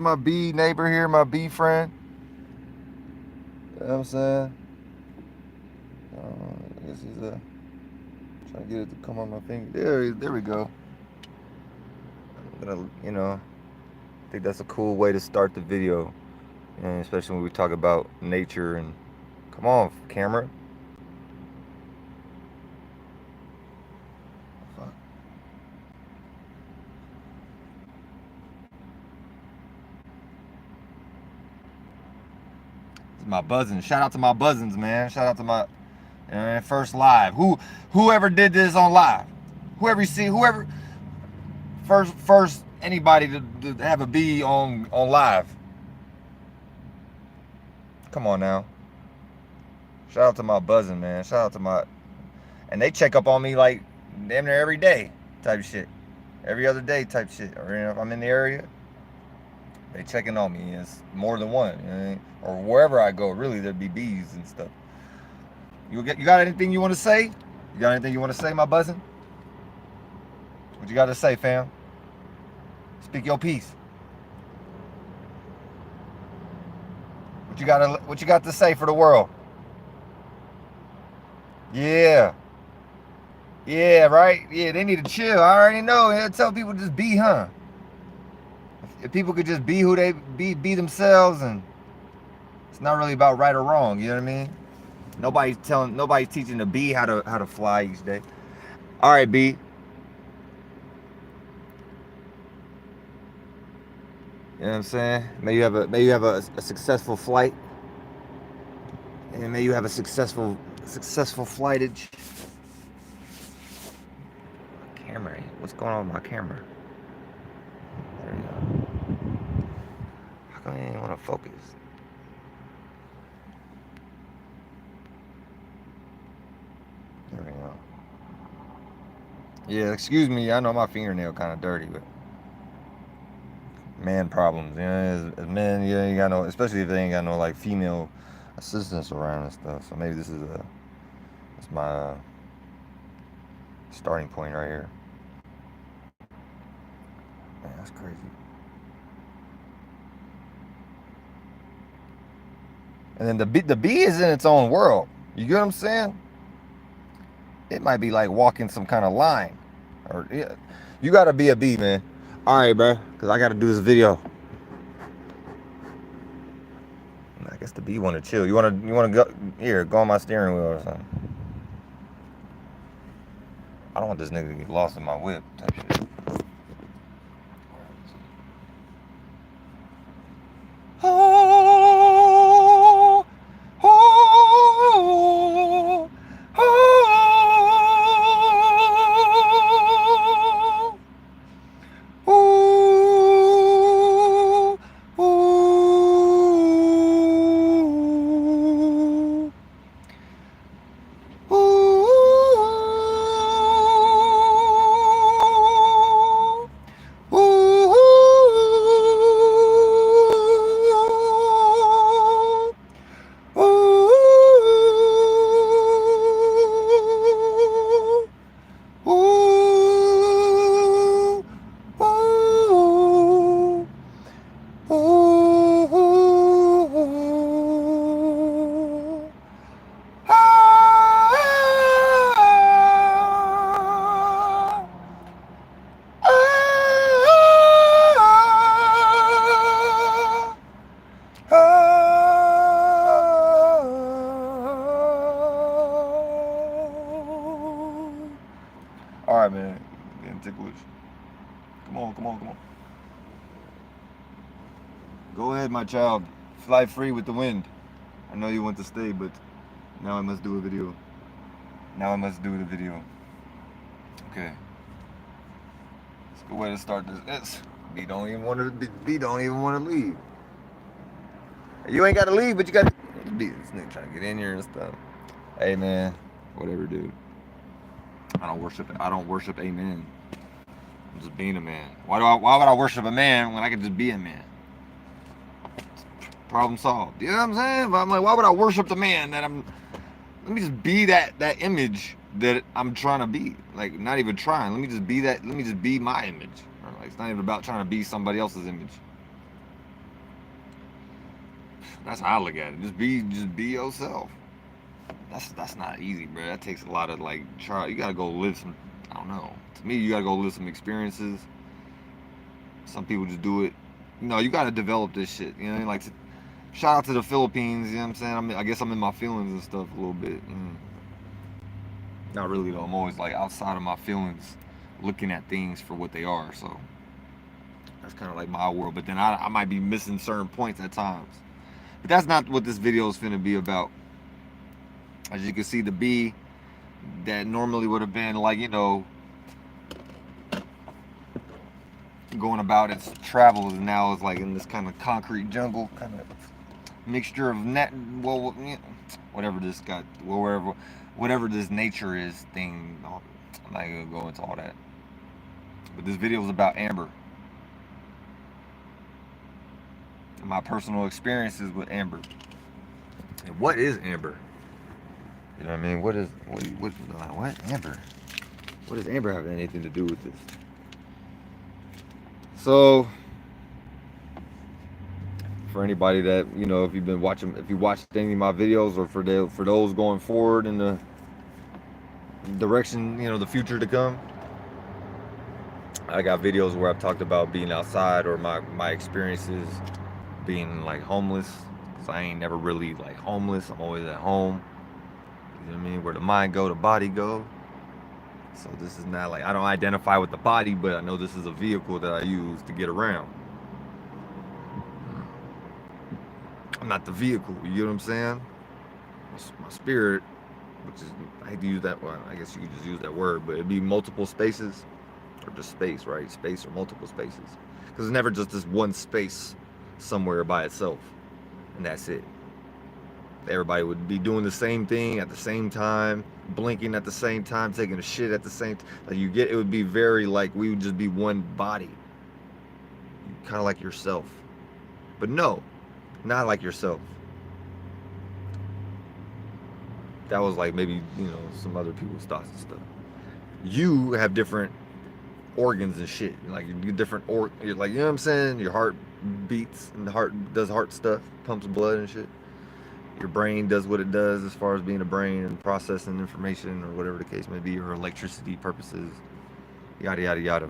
my bee neighbor here, my bee friend. You know what I'm saying? I guess he's trying to get it to come on my finger. There we go. I'm gonna, I think that's a cool way to start the video, and especially when we talk about nature and. Come on, camera. Fuck. This is my buzzing. Shout out to my buzzings, man. Shout out to my first live. Whoever did this on live. Whoever you see, whoever first anybody to have a bee on live. Come on now. Shout out to my buzzing, man. Shout out to my, and they check up on me like damn near every day type of shit. Every other day type shit. Or if I'm in the area, they checking on me. It's more than one. You know what I mean? Or wherever I go, really there'd be bees and stuff. You got anything you want to say? You got anything you want to say, my buzzing? What you got to say, fam? Speak your piece. What you got to say for the world? Yeah. Yeah, right? Yeah, they need to chill. I already know. I tell people just be, huh? If people could just be who they be themselves, and it's not really about right or wrong, you know what I mean? Nobody's teaching the bee how to fly each day. All right, bee. You know what I'm saying? May you have a successful flight. And may you have a successful flightage. Camera. What's going on with my camera? There we go. How come you didn't want to focus? There we go. Yeah, excuse me. I know my fingernail kind of dirty, but man problems. You know, as men, you got no, especially if they ain't got no like female assistants around and stuff. So maybe this is my starting point right here. Man, that's crazy. And then the bee is in its own world. You get what I'm saying? It might be like walking some kind of line, or yeah, you gotta be a bee, man. All right, bro, because I gotta do this video. I guess the bee want to chill. You want to go here? Go on my steering wheel or something. I don't want this nigga to get lost in my whip type shit. All right, man. Getting ticklish. Come on. Go ahead, my child. Fly free with the wind. I know you want to stay, but now I must do a video. Okay. It's a good way to start this. Bee don't even want to leave. You ain't got to leave, but you got to. This nigga trying to get in here and stuff. Hey, man. Whatever, dude. I don't worship a man. I'm just being a man. Why would I worship a man when I could just be a man? Problem solved. You know what I'm saying? But I'm like, why would I worship the man that I'm? Let me just be that image that I'm trying to be. Like, not even trying. Let me just be that. Let me just be my image. Like, it's not even about trying to be somebody else's image. That's how I look at it. Just be yourself. That's not easy, bro. That takes a lot of like try. You gotta go live some. I don't know. To me, you gotta go live some experiences. Some people just do it. You know, you gotta develop this shit. You know, like shout out to the Philippines. You know what I'm saying? I guess I'm in my feelings and stuff a little bit. Not really though. I'm always like outside of my feelings, looking at things for what they are. So that's kind of like my world. But then I might be missing certain points at times. But that's not what this video is finna be about. As you can see, the bee that normally would have been like, you know, going about its travels, and now is like in this kind of concrete jungle, kind of mixture of net, well, whatever this got, whatever this nature is thing. I'm not gonna go into all that. But this video is about amber. And my personal experiences with amber. And what is amber? You know what I mean? What amber? What does amber have anything to do with this? So, for anybody that, you know, if you watched any of my videos, or for those going forward in the direction, you know, the future to come, I got videos where I've talked about being outside, or my experiences being like homeless. Cause I ain't never really like homeless. I'm always at home. You know what I mean? Where the mind go, the body go. So this is not like, I don't identify with the body, but I know this is a vehicle that I use to get around. I'm not the vehicle, you know what I'm saying? My spirit, which is, I hate to use that one, I guess you could just use that word, but it'd be multiple spaces, or just space, right? Space or multiple spaces. Because it's never just this one space somewhere by itself, and that's it. Everybody would be doing the same thing at the same time, blinking at the same time, taking a shit at the same time. Like it would be very like we would just be one body. Kind of like yourself. But no, not like yourself. That was like maybe, you know, some other people's thoughts and stuff. You have different organs and shit. Like you different you're like, you know what I'm saying? Your heart beats, and the heart does heart stuff, pumps blood and shit. Your brain does what it does as far as being a brain and processing information, or whatever the case may be, or electricity purposes, yada yada yada,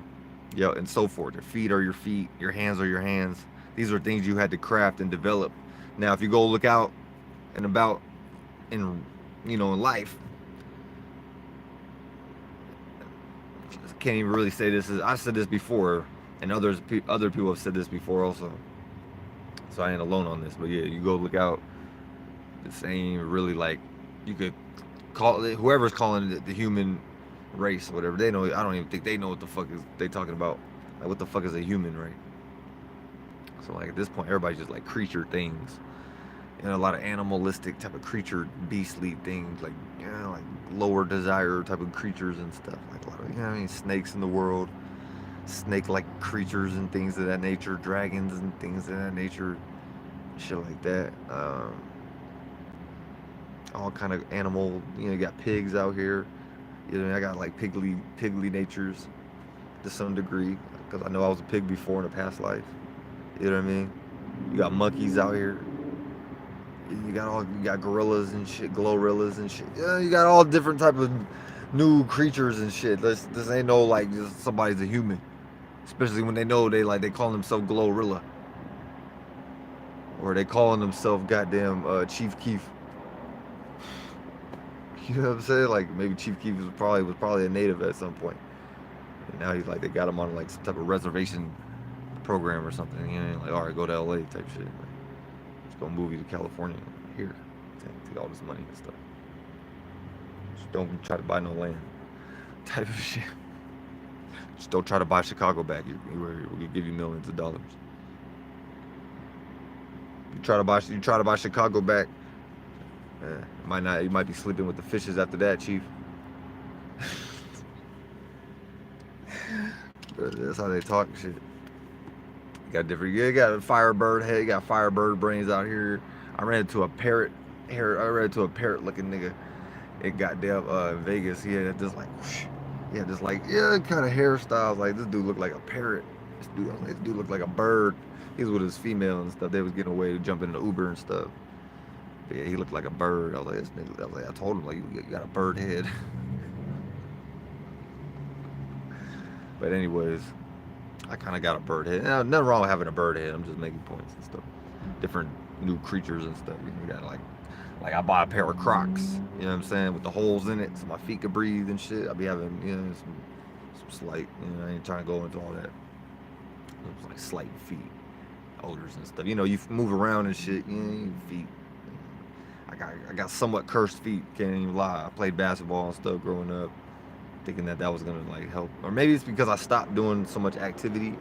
and so forth. Your feet are your feet, your hands are your hands. These are things you had to craft and develop. Now, if you go look out and about in, you know, in life, I can't even really say this. I said this before, and other people have said this before also. So I ain't alone on this. But yeah, you go look out. This ain't really like, you could call it, whoever's calling it the human race or whatever, they know, I don't even think they know what the fuck is they talking about. Like, what the fuck is a human, right? So like at this point, everybody's just like creature things. You know, a lot of animalistic type of creature, beastly things, like, you know, like lower desire type of creatures and stuff. Like a lot of, you know what I mean, snakes in the world, snake-like creatures and things of that nature, dragons and things of that nature, shit like that. All kind of animal, you know, you got pigs out here. You know, I got like pigly natures to some degree, because I know I was a pig before in a past life. You know what I mean? You got monkeys out here. You got gorillas and shit, glorrillas and shit. Yeah, you got all different type of new creatures and shit. This ain't no like just somebody's a human, especially when they know they call themselves glorilla, or they calling themselves goddamn Chief Keef. You know what I'm saying? Like maybe Chief Keef was probably a native at some point, and now he's like, they got him on like some type of reservation program or something. You know, like, all right, go to LA type shit. Like, let's go move you to California here, take all this money and stuff. Just don't try to buy no land, type of shit. Just don't try to buy Chicago back. We'll give you millions of dollars. You try to buy Chicago back. You might be sleeping with the fishes after that, Chief. That's how they talk shit. You got different. You got a Firebird head. You got Firebird brains out here. I ran into a parrot looking nigga. It goddamn Vegas. He had this like, whoosh. He had this like, kind of hairstyles. Like, this dude looked like a parrot. This dude looked like a bird. he was with his female and stuff. They was getting away to jump in the Uber and stuff. But yeah, he looked like a bird. I was like, this nigga, I told him like you got a bird head. But anyways, I kind of got a bird head. Nothing wrong with having a bird head. I'm just making points and stuff. Different new creatures and stuff. You got like I bought a pair of Crocs. You know what I'm saying, with the holes in it, so my feet could breathe and shit. I'll be having some slight. I ain't trying to go into all that. It was like slight feet odors and stuff. You move around and shit. Your feet. I got somewhat cursed feet. Can't even lie. I played basketball and stuff growing up, thinking that was gonna like help, or maybe it's because I stopped doing so much activity.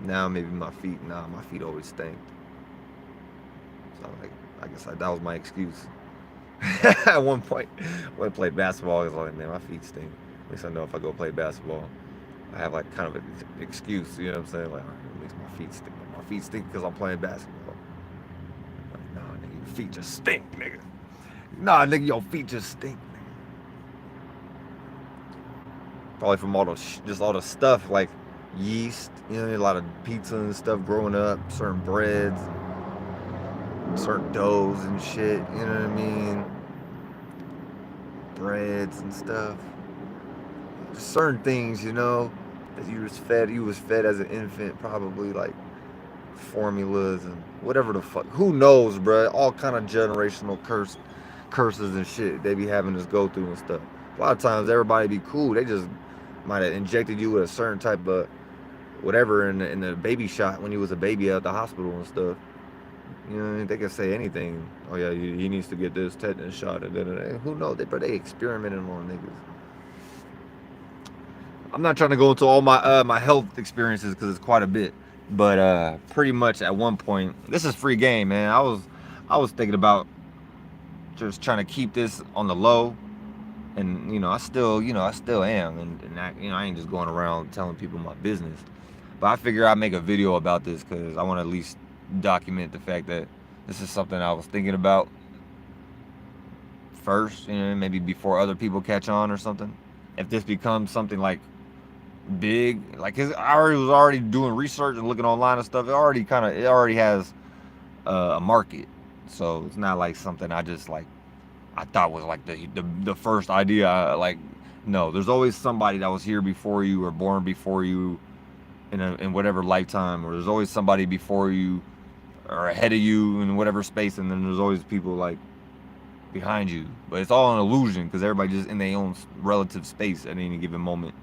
Now maybe my feet always stink. So I guess that was my excuse. At one point, when I played basketball, I was like, man, my feet stink. At least I know if I go play basketball, I have like kind of an excuse. You know what I'm saying? Like, at least my feet stink. My feet stink because I'm playing basketball. Like, nah, nigga, your feet just stink, nigga. Nah, nigga, your feet just stink, nigga. Probably from all the stuff like yeast, a lot of pizza and stuff growing up, certain breads, certain doughs and shit, you know what I mean? Breads and stuff. Just certain things, that you was fed as an infant, probably like formulas and whatever the fuck. Who knows, bruh? All kind of generational curses and shit they be having us go through and stuff. A lot of times everybody be cool. They just might have injected you with a certain type of whatever in the baby shot when you was a baby at the hospital and stuff. They can say anything. Oh yeah, he needs to get this tetanus shot. And who knows? They experimenting on niggas. I'm not trying to go into all my my health experiences because it's quite a bit. But pretty much at one point, this is free game, man. I was thinking about just trying to keep this on the low. And I still am, and I ain't just going around telling people my business. But I figure I'd make a video about this because I want to at least document the fact that this is something I was thinking about first, maybe before other people catch on or something. If this becomes something like big, like, 'cause I was already doing research and looking online and stuff. It already has a market, so it's not like something I just like. I thought was like the first idea. No, there's always somebody that was here before you or born before you in whatever lifetime, or there's always somebody before you or ahead of you in whatever space, and then there's always people like behind you. But it's all an illusion because everybody just in their own relative space at any given moment,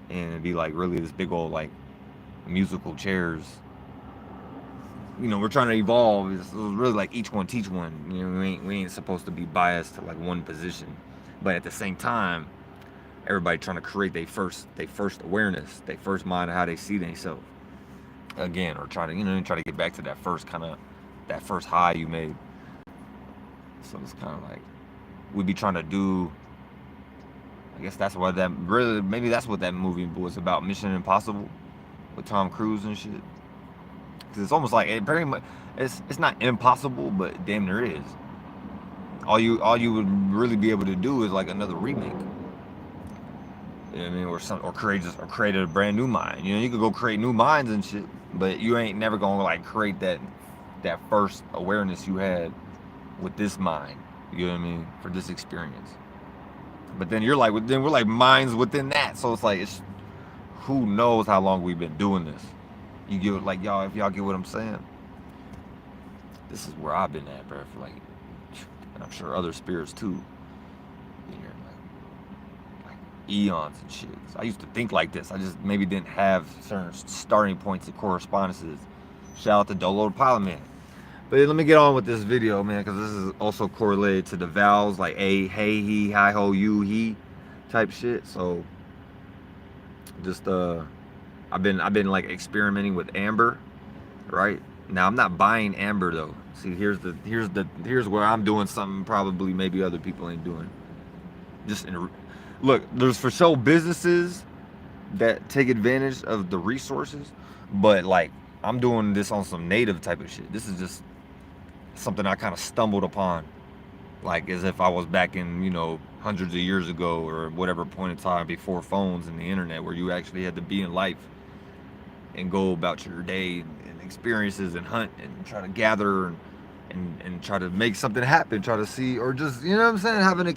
and it'd be like really this big old like musical chairs. We're trying to evolve. It's really like each one teach one. We ain't supposed to be biased to like one position, but at the same time, everybody trying to create their first awareness, their first mind of how they see themselves. Again, or try to get back to that first high you made. So it's kind of like we be trying to do. I guess that's what maybe that's what that movie was about, Mission Impossible, with Tom Cruise and shit. It's almost like it's not impossible, but damn near is. All you would really be able to do is like another remake. You know what I mean? Or create a brand new mind. You could go create new minds and shit, but you ain't never gonna like create that first awareness you had with this mind. You know what I mean? For this experience. But then we're like minds within that. So it's like who knows how long we've been doing this. You get like y'all, if y'all get what I'm saying. This is where I've been at, bro. For like, and I'm sure other spirits too. Like eons and shit. So I used to think like this. I just maybe didn't have certain starting points and correspondences. Shout out to Dolo the Pilot Man. But let me get on with this video, man, because this is also correlated to the vowels like a, hey, he, hi, ho, you, he, type shit. So just I've been like experimenting with amber, right? Now I'm not buying amber though. See, here's where I'm doing something probably maybe other people ain't doing. Look, there's for sure businesses that take advantage of the resources, but like I'm doing this on some native type of shit. This is just something I kind of stumbled upon, like as if I was back in hundreds of years ago or whatever point in time before phones and the internet, where you actually had to be in life and go about your day and experiences and hunt and try to gather and try to make something happen, try to see, or just, you know what I'm saying, have an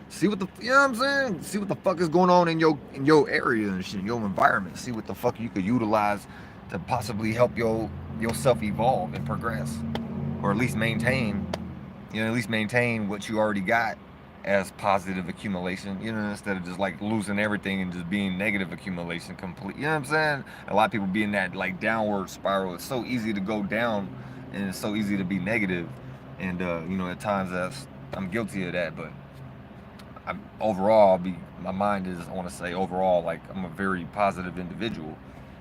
see what the, you know what I'm saying, see what the fuck is going on in your area and shit, your environment, see what the fuck you could utilize to possibly help yourself evolve and progress, or at least maintain, at least maintain what you already got as positive accumulation, instead of just like losing everything and just being negative accumulation complete. You know what I'm saying? A lot of people be in that like downward spiral. It's so easy to go down and it's so easy to be negative. And at times I'm guilty of that, but overall, my mind is, I want to say overall, like I'm a very positive individual.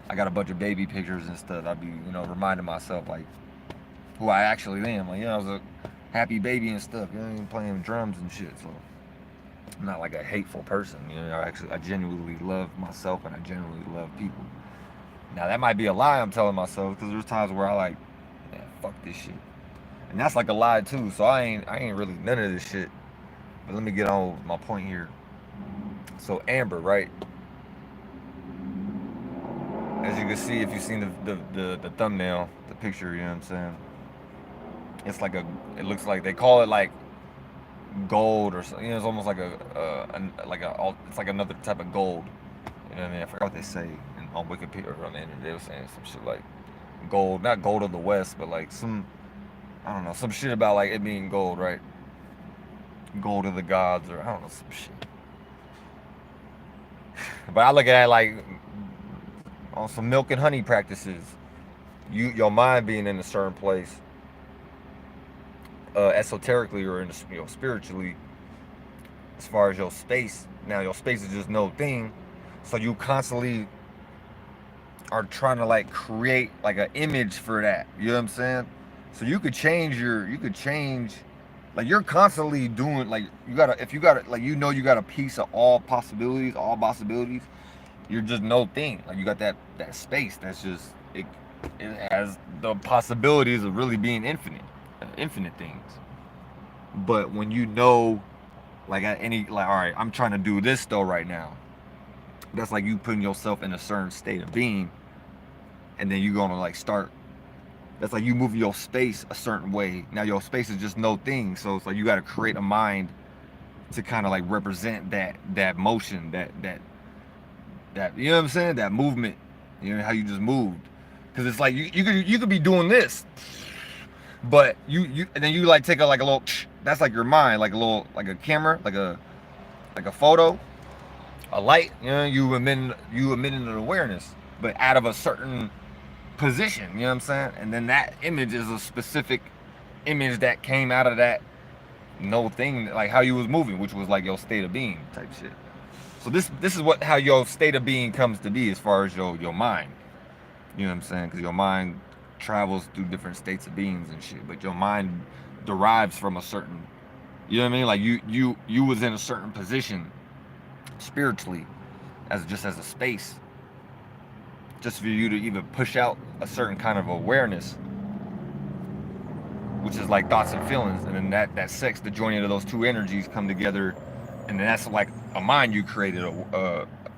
I got a bunch of baby pictures and stuff. I'd be, reminding myself like who I actually am. Like, I was a happy baby and stuff, playing drums and shit. So I'm not like a hateful person. I genuinely love myself and I genuinely love people. Now that might be a lie I'm telling myself, because there's times where I like, man, fuck this shit, and that's like a lie too. So I ain't really none of this shit. But let me get on with my point here. So Amber, right? As you can see, if you've seen the thumbnail, the picture, you know what I'm saying? It's like it looks like, they call it like gold or something. It's almost like it's like another type of gold. You know what I mean? I forgot what they say on Wikipedia or on the internet. They were saying some shit like gold, not gold of the West, but like some, I don't know, some shit about like it being gold, right? Gold of the gods, or I don't know, some shit. But I look at it like on some milk and honey practices. Your mind being in a certain place, esoterically or spiritually, as far as your space. Now your space is just no thing, so you constantly are trying to like create like an image for that. You know what I'm saying? So you could change, like you're constantly doing, like you got a piece of all possibilities, you're just no thing. Like you got that space that's just, it has the possibilities of really being infinite things. But when like at any, like, all right, I'm trying to do this though right now, that's like you putting yourself in a certain state of being, and then you're gonna like start, that's like you move your space a certain way. Now your space is just no thing, so it's like you got to create a mind to kind of like represent that motion, that you know what I'm saying, that movement, how you just moved. Because it's like you could be doing this, but you and then you like take like a little, that's like your mind, like a little, like a camera, like a photo, a light, you emitting an awareness, but out of a certain position, you know what I'm saying? And then that image is a specific image that came out of that no thing, like how you was moving, which was like your state of being type shit. So this is how your state of being comes to be, as far as your mind. You know what I'm saying? Because your mind travels through different states of beings and shit, but your mind derives from a certain, you know what I mean? Like you was in a certain position spiritually, as a space, just for you to even push out a certain kind of awareness, which is like thoughts and feelings, and then that sex, the joining of those two energies come together, and then that's like a mind you created,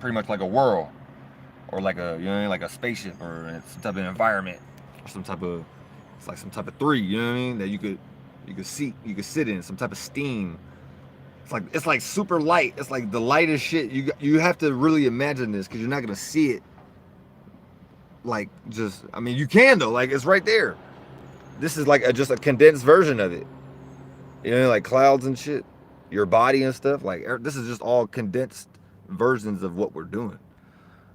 pretty much like a world, or like like a spaceship, or some type of environment, or some type of, it's like some type of three, you know what I mean, that you could sit in, some type of steam. It's like super light. It's like the lightest shit. You have to really imagine this, because you're not gonna see it. Like, just, I mean, you can though. Like, it's right there. This is like just a condensed version of it. Like clouds and shit, your body and stuff. Like, this is just all condensed versions of what we're doing.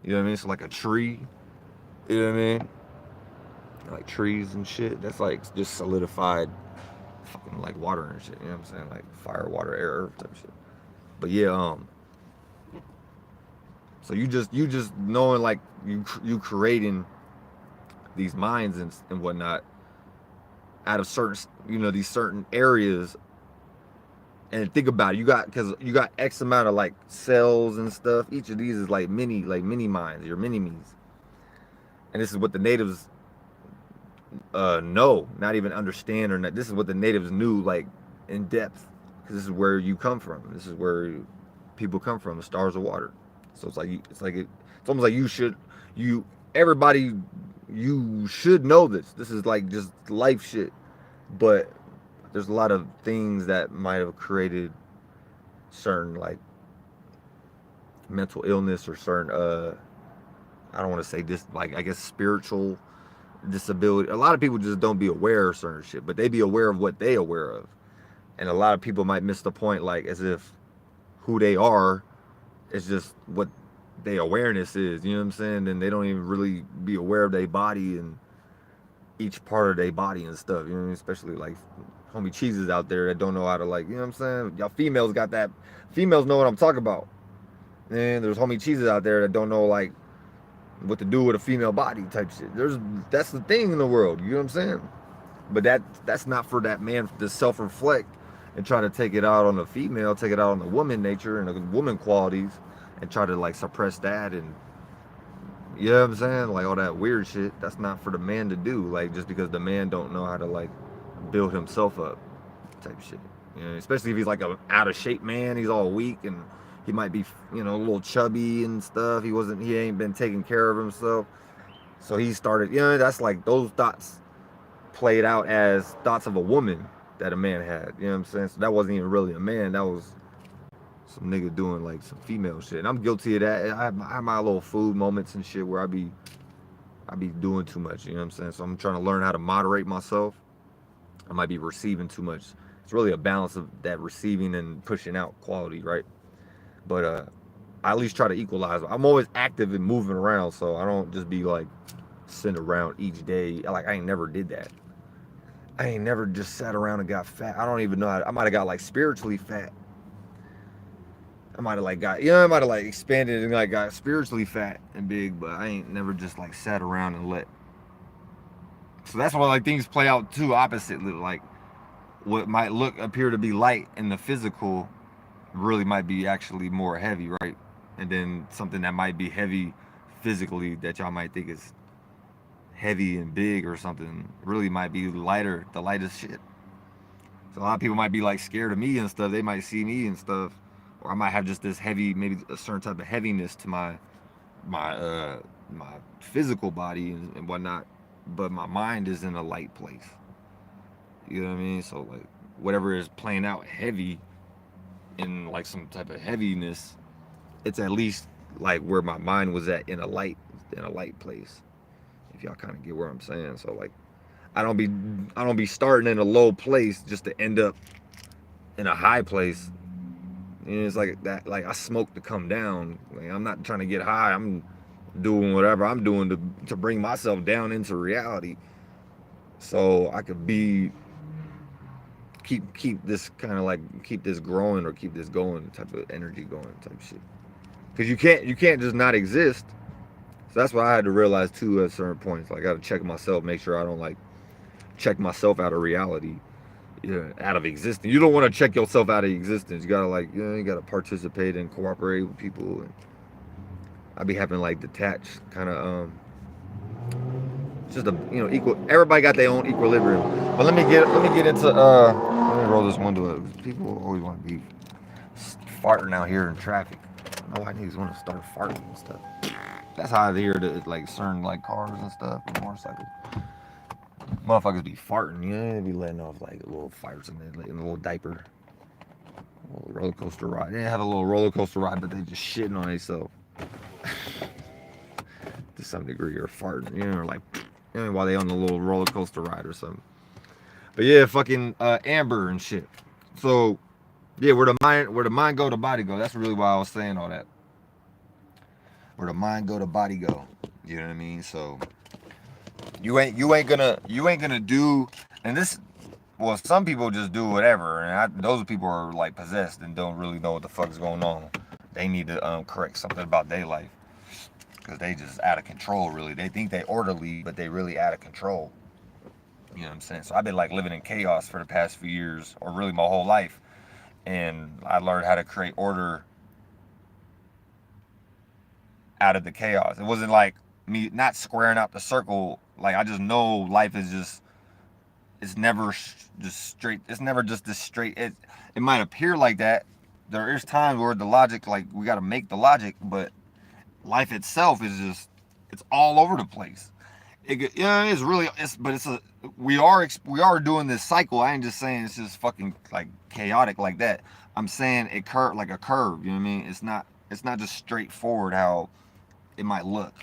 You know what I mean? It's like a tree. You know what I mean? Like trees and shit. That's like just solidified fucking like water and shit. You know what I'm saying? Like fire, water, air, earth type shit. But yeah, so you just knowing, like you creating these minds and whatnot out of certain, these certain areas. And think about it, because you got X amount of like cells and stuff. Each of these is like mini minds, your mini me's. And this is what the natives know, not even understand, or not. This is what the natives knew, like in depth, because this is where you come from. This is where people come from, the stars of water. So it's almost like everybody you should know this. This is like just life shit. But there's a lot of things that might have created certain like mental illness or certain I don't want to say this, like, I guess spiritual disability. A lot of people just don't be aware of certain shit, but they be aware of what they aware of. And a lot of people might miss the point, like as if who they are is just what their awareness is. You know what I'm saying? And they don't even really be aware of their body and each part of their body and stuff. You know what I mean? Especially like homie cheeses out there that don't know how to, like, you know what I'm saying? Y'all females got that. Females know what I'm talking about. And there's homie cheeses out there that don't know like what to do with a female body type shit. That's the thing in the world. You know what I'm saying? But that's not for that man to self-reflect and try to take it out on the female, take it out on the woman nature and the woman qualities, and try to like suppress that. And you know what I'm saying, like all that weird shit. That's not for the man to do. Like just because the man don't know how to like build himself up, type shit. You know, especially if he's like a out of shape man. He's all weak and he might be, you know, a little chubby and stuff. He ain't been taking care of himself. So he started, you know, that's like those thoughts played out as thoughts of a woman that a man had. You know what I'm saying? So that wasn't even really a man. That was some nigga doing like some female shit. And I'm guilty of that. I have my little food moments and shit where I be doing too much. You know what I'm saying? So I'm trying to learn how to moderate myself. I might be receiving too much. It's really a balance of that receiving and pushing out quality, right? But I at least try to equalize. I'm always active and moving around, so I don't just be like sitting around each day. Like I ain't never did that. I ain't never just sat around and got fat. I don't even know how. I might have got like spiritually fat. I might have like got, you know, I might have like expanded and like got spiritually fat and big, but I ain't never just like sat around and let. So that's why like things play out too oppositely. Like what might appear to be light in the physical really might be actually more heavy, right? And then something that might be heavy physically that y'all might think is heavy and big or something really might be lighter, the lightest shit. So a lot of people might be like scared of me and stuff. They might see me and stuff, or I might have just this heavy, maybe a certain type of heaviness to my physical body and whatnot, but my mind is in a light place. You know what I mean? So like whatever is playing out heavy in like some type of heaviness, it's at least like where my mind was at in a light place. If y'all kind of get where I'm saying. So like I don't be starting in a low place just to end up in a high place. And it's like that, like I smoke to come down. Like I'm not trying to get high. I'm doing whatever I'm doing to bring myself down into reality. So I could be keep this kind of like keep this growing or keep this going type of energy going type shit. Cause you can't just not exist. So that's what I had to realize too at certain points. Like I gotta check myself, make sure I don't like check myself out of reality, yeah, out of existence. You don't want to check yourself out of existence. You gotta like, you gotta participate and cooperate with people. And I be having like detached kind of just a equal. Everybody got their own equilibrium. But let me get into let me roll this window up. People always want to be farting out here in traffic. I don't know why niggas want to start farting and stuff. That's how I hear that like certain like cars and stuff and motorcycles. Motherfuckers be farting, they be letting off like little farts in a little diaper. A little roller coaster ride. They have a little roller coaster ride, but they just shitting on themselves. To some degree, or farting, or like, while they on the little roller coaster ride or something. But yeah, fucking Amber and shit. So yeah, where the mind go, the body go. That's really why I was saying all that. Where the mind go, the body go. You know what I mean? So you ain't gonna do, and this, well, some people just do whatever, and those people are like possessed and don't really know what the fuck's going on. They need to correct something about their life, because they just out of control. Really, they think they orderly, but they really out of control. You know what I'm saying? So I've been like living in chaos for the past few years, or really my whole life, and I learned how to create order out of the chaos. It wasn't like me not squaring out the circle. Like I just know life is just, it's never just straight. It's never just this straight. It might appear like that. There is times where the logic, like we got to make the logic, but life itself is just, it's all over the place. Yeah, it's really, but we are doing this cycle. I ain't just saying it's just fucking like chaotic like that. I'm saying it curve like a curve. You know what I mean? It's not just straightforward how it might look.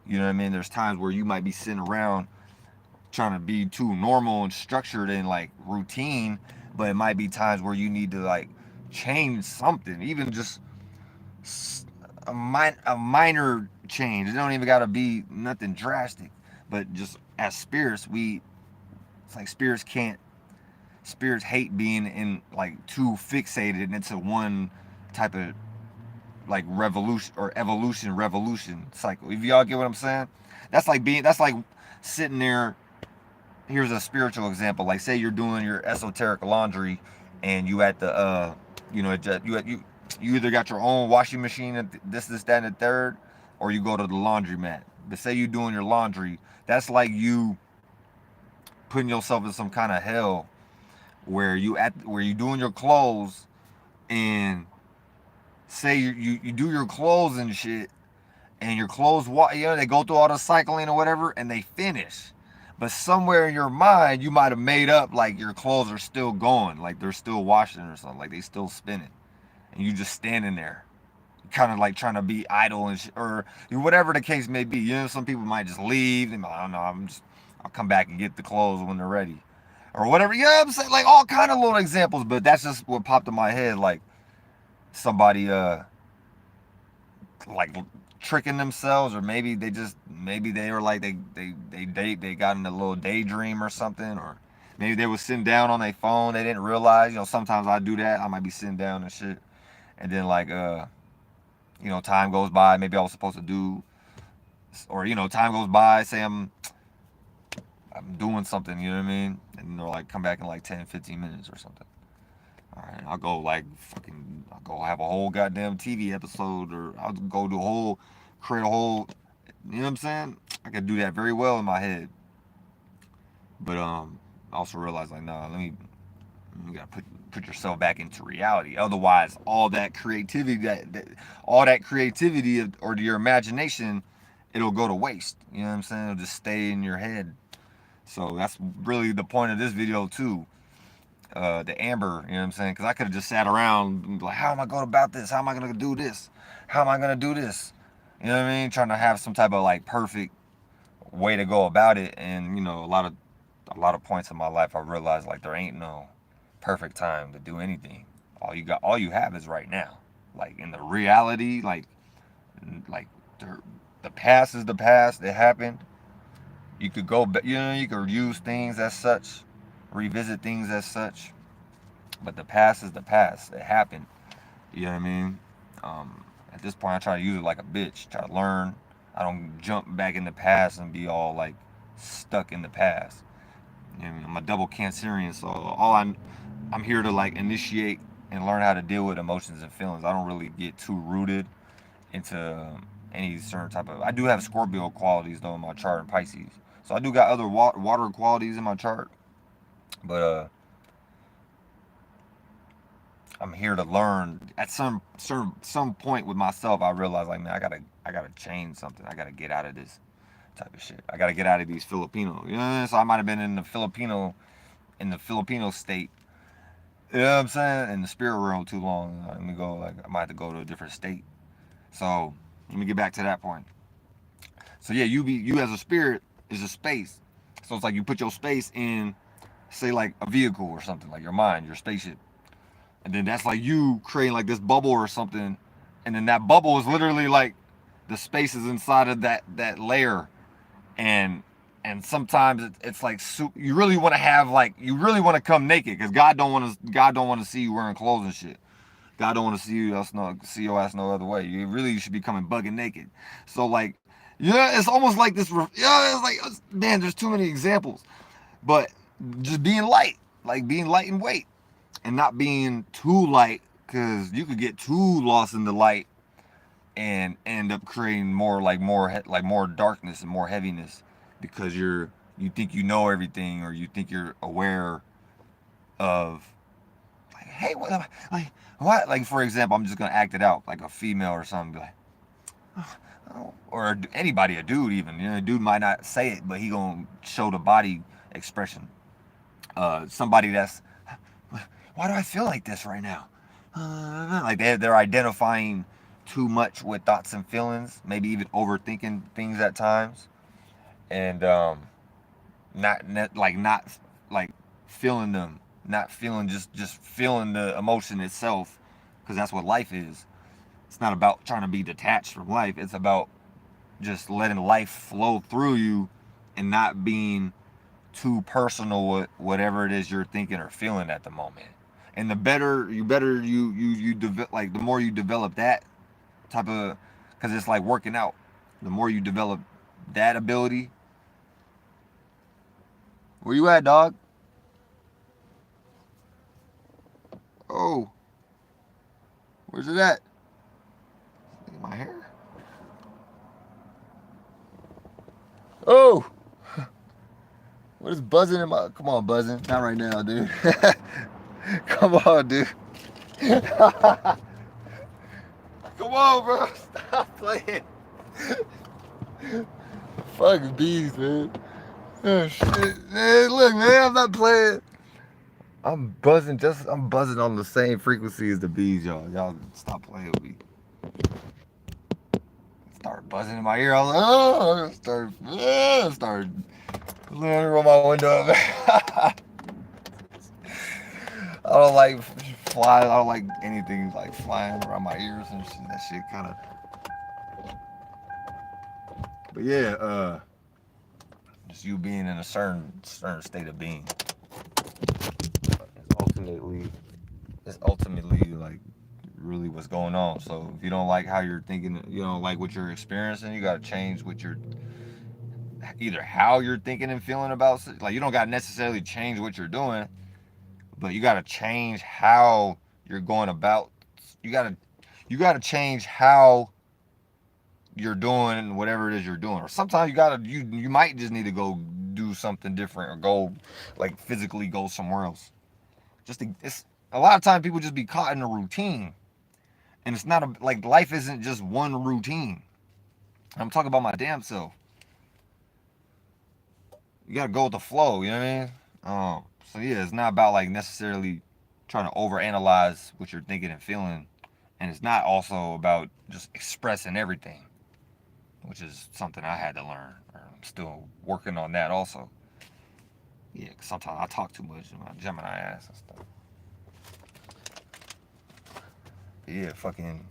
You know what I mean? There's times where you might be sitting around trying to be too normal and structured and like routine, but it might be times where you need to like change something, even just a minor change. It don't even got to be nothing drastic, but just as spirits, it's like spirits hate being in like too fixated into one type of like revolution cycle. If y'all get what I'm saying, that's like sitting there. Here's a spiritual example. Like say you're doing your esoteric laundry, and you at the you either got your own washing machine and this that and the third, or you go to the laundromat. But say you're doing your laundry, that's like you putting yourself in some kind of hell where you doing your clothes, and say you do your clothes and shit, and your clothes, they go through all the cycling or whatever, and they finish. But somewhere in your mind, you might have made up like your clothes are still going, like they're still washing or something, like they still spinning, and you just standing there, kind of like trying to be idle and or whatever the case may be. Some people might just leave. And I don't know. I'll come back and get the clothes when they're ready, or whatever. I'm saying, like all kind of little examples, but that's just what popped in my head. Like somebody like tricking themselves, or maybe they were like they got in a little daydream or something, or maybe they was sitting down on their phone, they didn't realize. Sometimes I do that. I might be sitting down and shit, and then like time goes by, maybe I was supposed to do, or time goes by, say I'm doing something, you know what I mean, and they're like come back in like 10-15 minutes or something. All right, I'll go I'll go have a whole goddamn TV episode, or I'll go create a whole, you know what I'm saying? I could do that very well in my head, but I also realize like, nah, you gotta put yourself back into reality. Otherwise, all that creativity, or your imagination, it'll go to waste. You know what I'm saying? It'll just stay in your head. So that's really the point of this video too. The amber, you know what I'm saying? Because I could have just sat around and like, how am I going about this? How am I going to do this? How am I going to do this? You know what I mean? Trying to have some type of like perfect way to go about it. And a lot of points in my life I realized like there ain't no perfect time to do anything. All you have is right now. Like in the reality, like the past is the past. It happened. You could go, you could use things as such, revisit things as such, but the past is the past. It happened. You know what I mean? At this point, I try to use it like a bitch. Try to learn. I don't jump back in the past and be all like stuck in the past. You know what I mean? I'm a double Cancerian, so I'm here to like initiate and learn how to deal with emotions and feelings. I don't really get too rooted into any certain type of. I do have Scorpio qualities though in my chart and Pisces, so I do got other water qualities in my chart, but I'm here to learn. At some point with myself, I realized like, man, I gotta change something. I gotta get out of this type of shit. I gotta get out of these Filipino. So I might have been in the Filipino state. You know what I'm saying? In the spirit realm too long. Let me go. Like I might have to go to a different state. So let me get back to that point. So yeah, you as a spirit is a space. So it's like you put your space in, say like a vehicle or something, like your mind, your spaceship. And then that's like you creating like this bubble or something, and then that bubble is literally like the spaces inside of that layer, and sometimes it's like you really want to have like you really want to come naked because God don't want to see you wearing clothes and shit. God don't want to see your ass no other way. You should be coming bugging naked. So like, it's almost like this. It's like, man, there's too many examples, but just being light, like being light in weight, and not being too light, because you could get too lost in the light and end up creating more darkness and more heaviness, because you think you know everything, or you think you're aware of like, hey, what, like for example, I'm just gonna act it out like a female or something, be like, or anybody, a dude even. You know, a dude might not say it, but he gonna show the body expression. Somebody that's, why do I feel like this right now? Like they're identifying too much with thoughts and feelings, maybe even overthinking things at times, and not like feeling them, not feeling just feeling the emotion itself, because that's what life is. It's not about trying to be detached from life. It's about just letting life flow through you and not being too personal with whatever it is you're thinking or feeling at the moment. And the better you develop, like the more you develop that type of, because it's like working out. The more you develop that ability. Where you at, dog? Oh, where's it at? My hair. Oh, what is buzzing in my? Come on, buzzing. Not right now, dude. Come on, dude. Come on, bro. Stop playing. Fucking bees, man. Oh shit, man. Look, man, I'm not playing. I'm buzzing on the same frequency as the bees, y'all. Y'all stop playing with me. Start buzzing in my ear. I was like, oh, start roll my window up. I don't like flies. I don't like anything like flying around my ears and shit. That shit kind of. But yeah, just you being in a certain state of being. It's ultimately like really what's going on. So if you don't like how you're thinking, you don't like what you're experiencing, you got to change what you're, either how you're thinking and feeling about, like you don't got to necessarily change what you're doing, but you got to change how you're going about. You got to change how you're doing whatever it is you're doing. Or sometimes you might just need to go do something different, or go like physically go somewhere else. It's a lot of times people just be caught in a routine, and it's not like life isn't just one routine. I'm talking about my damn self. You gotta go with the flow. You know what I mean? So yeah, it's not about like necessarily trying to overanalyze what you're thinking and feeling, and it's not also about just expressing everything, which is something I had to learn. I'm still working on that also. Yeah, cause sometimes I talk too much in my Gemini ass and stuff. But yeah, fucking.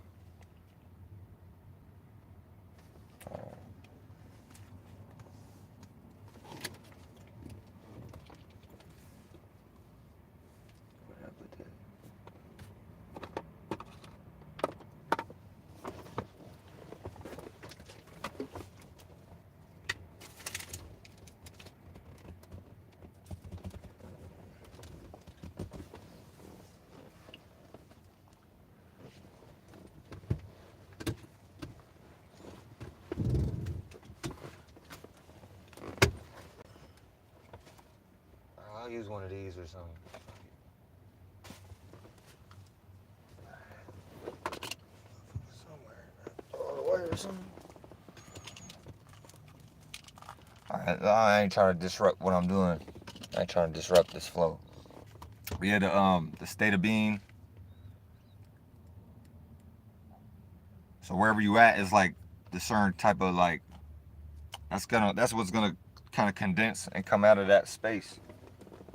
I'll use one of these or something. Somewhere. Oh, the wire or something. I ain't trying to disrupt what I'm doing. I ain't trying to disrupt this flow. But yeah, the state of being. So wherever you at is like the certain type of like, that's what's gonna kind of condense and come out of that space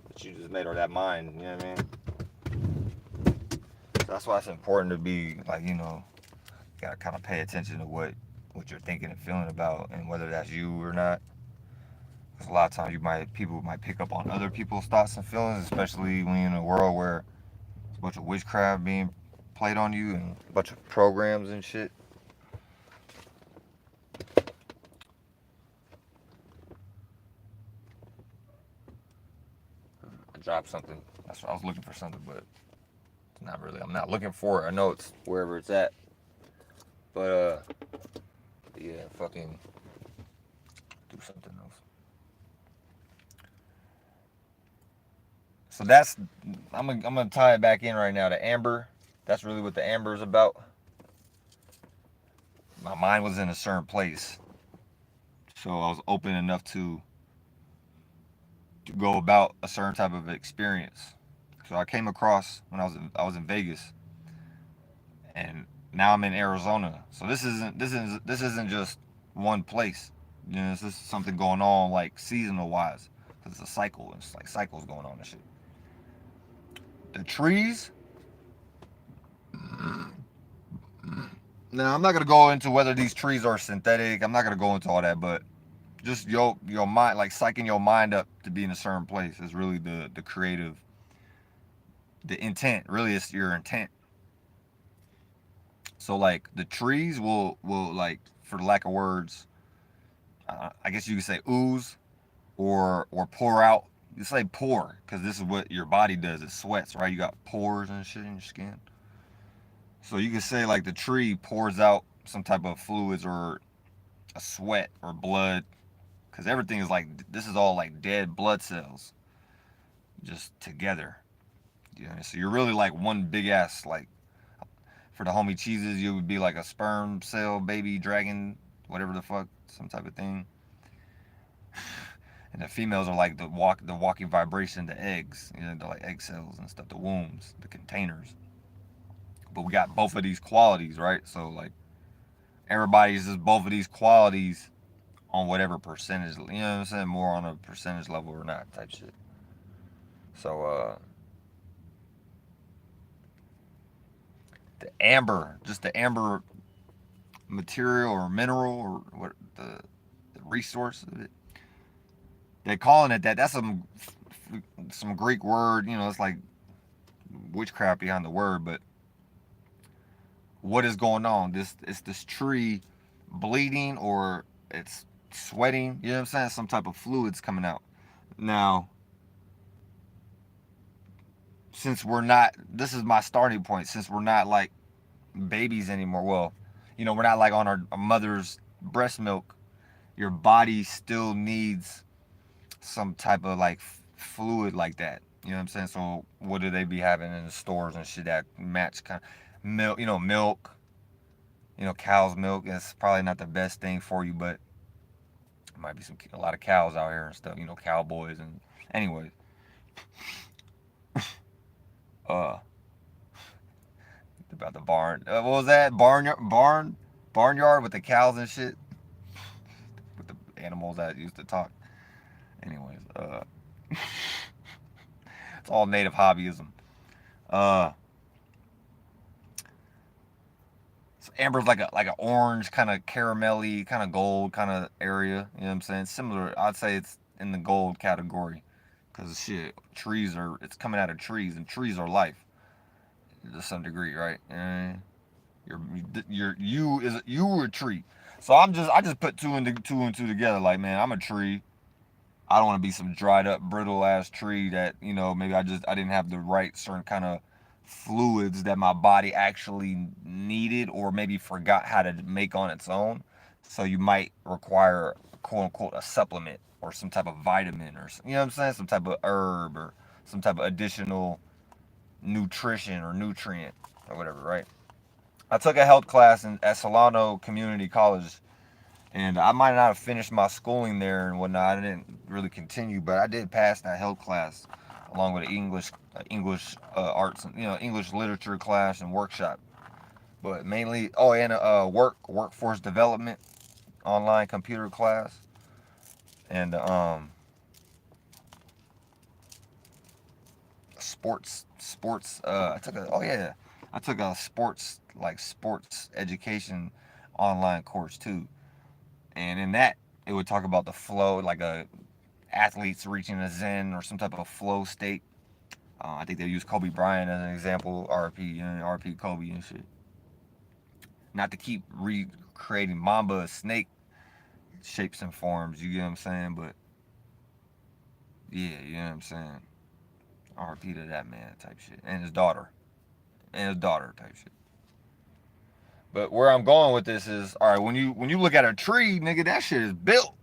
that you just made, or that mind. You know what I mean? So that's why it's important to be like, you gotta kind of pay attention to what you're thinking and feeling about, and whether that's you or not. Because a lot of times people might pick up on other people's thoughts and feelings, especially when you're in a world where there's a bunch of witchcraft being played on you and a bunch of programs and shit. I dropped something. That's what I was looking for, something, but it's not really. I'm not looking for it. I know it's wherever it's at. But yeah, fucking do something else. So I'm gonna tie it back in right now to amber. That's really what the amber is about. my mind was in a certain place, so I was open enough to go about a certain type of experience. So I came across when I was in Vegas, and now I'm in Arizona. So this isn't just one place. You know, this is something going on like seasonal wise. Cause it's a cycle. It's like cycles going on and shit. The trees. Now I'm not gonna go into whether these trees are synthetic. I'm not gonna go into all that, but just your mind, like psyching your mind up to be in a certain place is really the creative, the intent. Really, it's your intent. So like the trees will like, for the lack of words, I guess you could say ooze or pour out. You say pour because this is what your body does. It sweats, right? You got pores and shit in your skin. So you could say like the tree pours out some type of fluids or a sweat or blood, because everything is like, this is all like dead blood cells just together. You know, so you're really like one big ass, like, for the homie cheeses, you would be like a sperm cell baby dragon, whatever the fuck, some type of thing. And the females are like the walking vibration, the eggs, you know, the like egg cells and stuff, the wombs, the containers. But we got both of these qualities, right? So like everybody's just both of these qualities on whatever percentage, you know what I'm saying, more on a percentage level or not type shit. So just the amber material or mineral or what the resource of it. They're calling it that. That's some Greek word, you know, it's like witchcraft behind the word, but what is going on? This tree bleeding or it's sweating, you know what I'm saying? Some type of fluids coming out. Now, since we're not, this is my starting point, since we're not like babies anymore. Well, you know, we're not like on our mother's breast milk. Your body still needs some type of like fluid like that. You know what I'm saying? So what do they be having in the stores and shit that match kind of milk? You know, milk. You know, cow's milk. It's probably not the best thing for you, but it might be a lot of cows out here and stuff. You know, cowboys and anyways. Uh, about the barn. What was that? Barnyard with the cows and shit. With the animals that used to talk. Anyways, it's all native hobbyism. Uh, so amber's like an orange kind of caramelly, kind of gold kind of area. You know what I'm saying? Similar. I'd say it's in the gold category, cause shit, it's coming out of trees, and trees are life to some degree, right? And you were a tree. So I just put two and two together. Like, man, I'm a tree. I don't want to be some dried up, brittle ass tree that, you know, maybe I didn't have the right certain kind of fluids that my body actually needed or maybe forgot how to make on its own. So you might require, quote unquote, a supplement or some type of vitamin or, you know what I'm saying, some type of herb or some type of additional nutrition or nutrient or whatever, right? I took a health class at Solano Community College, and I might not have finished my schooling there and whatnot. I didn't really continue, but I did pass that health class along with an English arts, you know, English literature class and workshop. But mainly, and a workforce development online computer class, and sports. I took a sports education online course too, and in that it would talk about the flow, like athletes reaching a zen or some type of flow state. I think they use Kobe Bryant as an example, RP, you know, RP Kobe and shit. Not to keep recreating Mamba snake shapes and forms, you get what I'm saying? But yeah, you know what I'm saying? RP to that man type shit. And his daughter. Type shit. But where I'm going with this is, all right, when you look at a tree, nigga, that shit is built.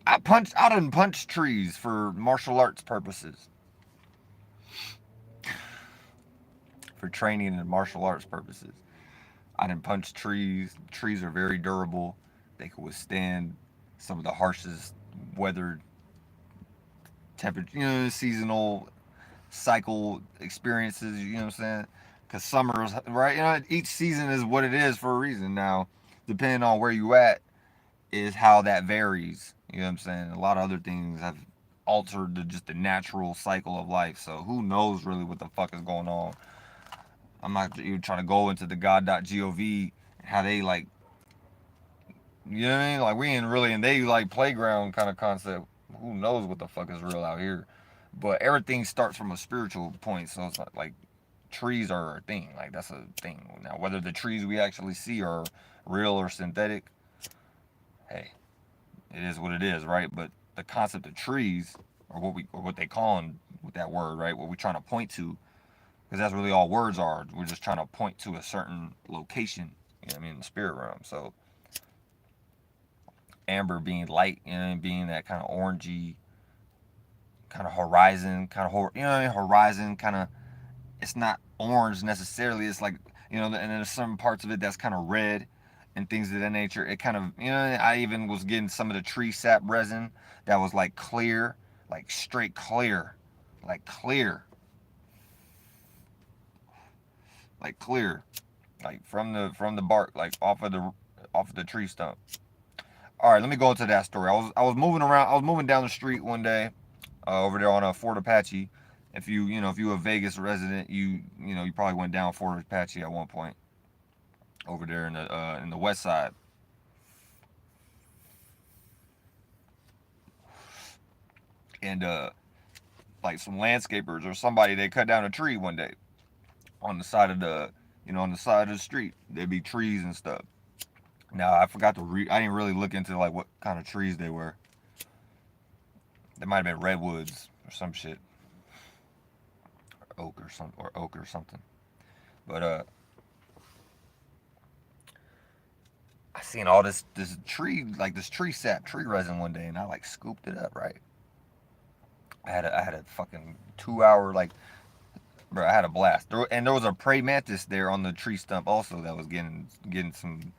I done punched trees for martial arts purposes. For training and martial arts purposes. I didn't punch trees. Trees are very durable. They can withstand some of the harshest weather, temperature, seasonal cycle experiences. You know what I'm saying? Because summer is right. Each season is what it is for a reason. Now, depending on where you at, is how that varies. You know what I'm saying? A lot of other things have altered just the natural cycle of life. So who knows really what the fuck is going on? I'm not even trying to go into the God.gov and how they like, you know what I mean? Like we ain't really in they like playground kind of concept. Who knows what the fuck is real out here? But everything starts from a spiritual point. So it's like trees are a thing. Like that's a thing. Now whether the trees we actually see are real or synthetic, hey, it is what it is, right? But the concept of trees, or what they call them with that word, right? What we're trying to point to, because that's really all words are. We're just trying to point to a certain location. You know what I mean? In the spirit realm. So amber being light, being that kind of orangey, kind of horizon, kind of you know what I mean? Horizon, kind of. It's not orange necessarily. It's like and then there's some parts of it that's kind of red and things of that nature. It kind of I even was getting some of the tree sap resin that was like clear, like straight clear, like clear, like clear, like from the bark, like off of the tree stump. All right, let me go into that story. I was moving around. I was moving down the street one day, over there on Fort Apache. If you a Vegas resident, you probably went down Fort Apache at one point over there in the west side. And like some landscapers or somebody, they cut down a tree one day on the side of the street. There'd be trees and stuff. Now I forgot to I didn't really look into like what kind of trees they were. They might have been redwoods or some shit, or oak or something. But I seen all this tree, like this tree sap, tree resin one day, and I like scooped it up. Right, I had a fucking 2 hour, like, bro. I had a blast. And there was a praying mantis there on the tree stump also that was getting some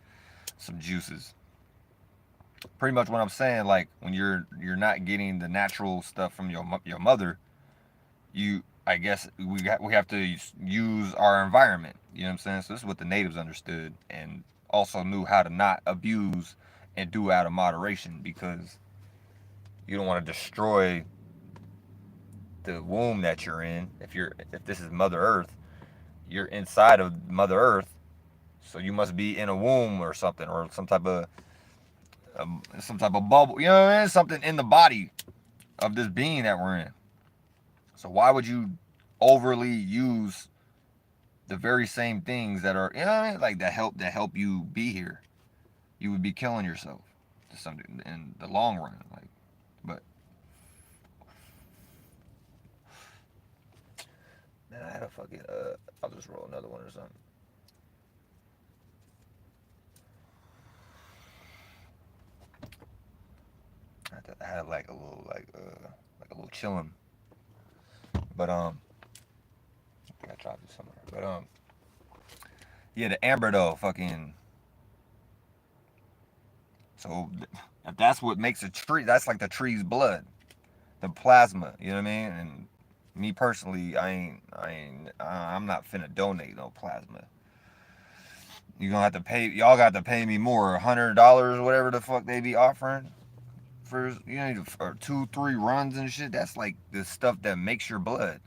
juices. Pretty much what I'm saying, like when you're not getting the natural stuff from your mother, I guess we have to use our environment. You know what I'm saying? So this is what the natives understood and also knew how to not abuse and do out of moderation, because you don't want to destroy the womb that you're in. If this is Mother Earth, you're inside of Mother Earth, so you must be in a womb or something, or some type of bubble. You know what I mean? Something in the body of this being that we're in. So why would you overly use the very same things that are, what I mean, like that help you be here? You would be killing yourself to some in the long run. Like, but man, I had a fucking I'll just roll another one or something. I had like a little chilling, but I think I dropped it somewhere. But yeah, the amber though, fucking. So if that's what makes a tree, that's like the tree's blood, the plasma. You know what I mean? And me personally, I'm not finna donate no plasma. You gonna have to pay. Y'all got to pay me more, $100, whatever the fuck they be offering for, or 2, 3 runs and shit. That's like the stuff that makes your blood.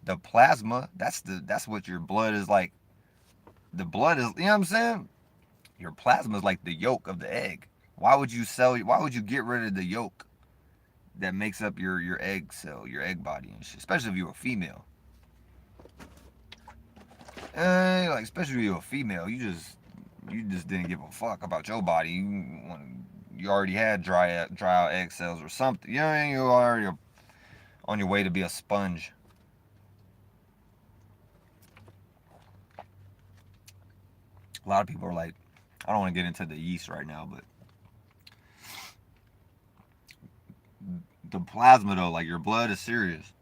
The plasma, that's what your blood is like. The blood is, you know what I'm saying? Your plasma is like the yolk of the egg. Why would you get rid of the yolk that makes up your egg cell, your egg body and shit? Especially if you're a female. Like, especially if you're a female, you just didn't give a fuck about your body. You already had dry out egg cells or something. You know what I mean? You're already on your way to be a sponge. A lot of people are like, I don't want to get into the yeast right now, but the plasma though, like your blood is serious.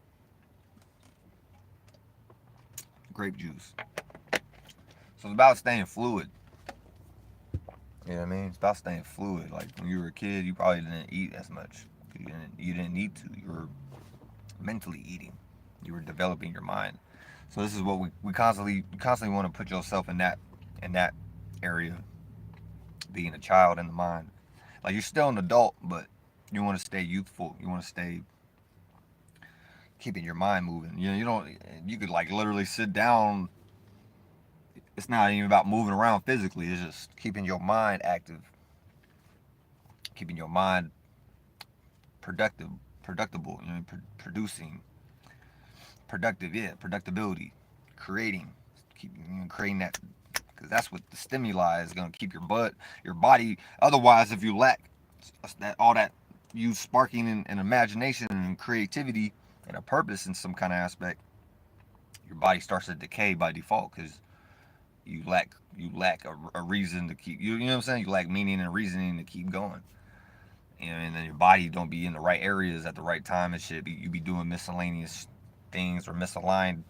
Grape juice. So it's about staying fluid. You know what I mean? It's about staying fluid. Like when you were a kid, you probably didn't eat as much. You didn't need to. You were mentally eating. You were developing your mind. So this is what we constantly want to put yourself in that area, being a child in the mind. Like you're still an adult, but you want to stay youthful. You want to stay keeping your mind moving. You know, you don't. You could like literally sit down. It's not even about moving around physically. It's just keeping your mind active, keeping your mind productible. You know, producing, productive. Yeah, productibility, creating, keep creating that, because that's what the stimuli is going to keep your body. Otherwise, if you lack all that you sparking in imagination and creativity and a purpose in some kind of aspect, your body starts to decay by default because you lack a reason to keep you know what I'm saying, you lack meaning and reasoning to keep going, you know, and then your body don't be in the right areas at the right time and shit. You be doing miscellaneous things or misaligned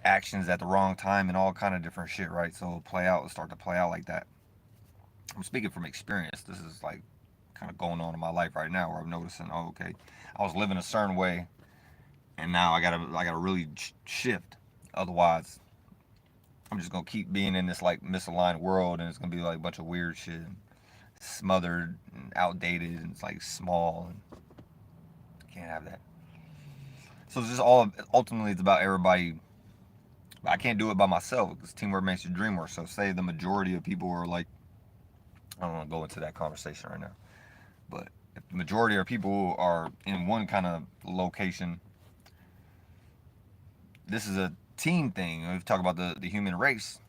actions at the wrong time and all kind of different shit, right? So start to play out like that. I'm speaking from experience. This is like kind of going on in my life right now where I'm noticing, oh, okay, I was living a certain way and now I gotta really shift. Otherwise, I'm just gonna keep being in this like misaligned world, and it's gonna be like a bunch of weird shit, smothered and outdated, and it's like small, and can't have that. So it's just all ultimately it's about everybody. I can't do it by myself because teamwork makes the dream work. So say the majority of people are like, I don't want to go into that conversation right now, but if the majority of people are in one kind of location, this is a team thing. We talk about the human race,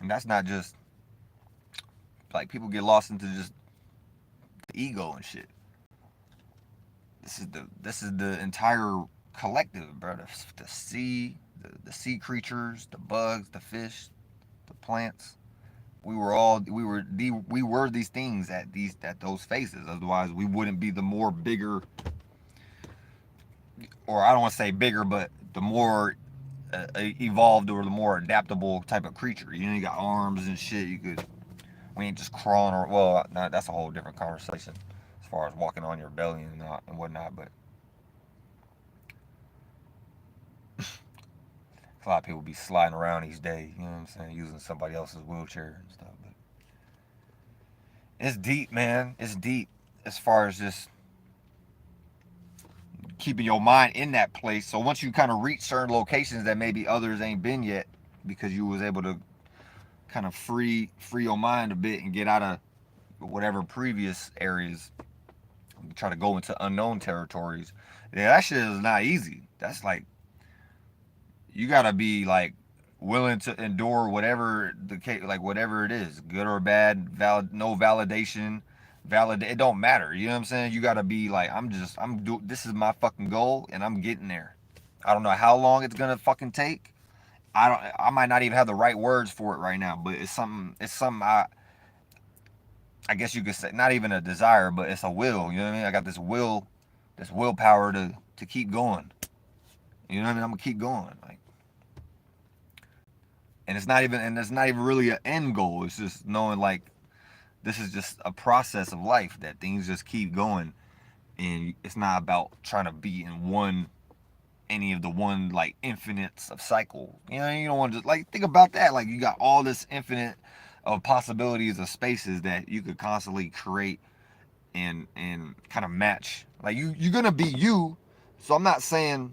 and that's not just like people get lost into just the ego and shit. This is the entire collective, bro. The sea, the sea creatures, the bugs, the fish, the plants. We were these things at those phases. Otherwise, we wouldn't be the more bigger, or I don't want to say bigger, but the more evolved or the more adaptable type of creature. You know, you got arms and shit. We ain't just crawling or that's a whole different conversation as far as walking on your belly and whatnot. But a lot of people be sliding around these days. You know what I'm saying, using somebody else's wheelchair and stuff. But it's deep, man. It's deep as far as just keeping your mind in that place. So once you kind of reach certain locations that maybe others ain't been yet, because you was able to kind of free your mind a bit and get out of whatever previous areas, try to go into unknown territories. Yeah, that shit is not easy. That's like you gotta be like willing to endure whatever the case, like whatever it is, good or bad, no validation, it don't matter. You know what I'm saying? You gotta be like, this is my fucking goal, and I'm getting there. I don't know how long it's gonna fucking take. I might not even have the right words for it right now, but it's something. I guess you could say not even a desire, but it's a will. You know what I mean? I got this willpower to keep going. You know what I mean? I'm gonna keep going. Like, and it's not even really an end goal. It's just knowing like this is just a process of life that things just keep going, and it's not about trying to be in any of the one like infinites of cycle. You know, you don't want to just like think about that. Like you got all this infinite of possibilities of spaces that you could constantly create and kind of match. Like you're gonna be you. So I'm not saying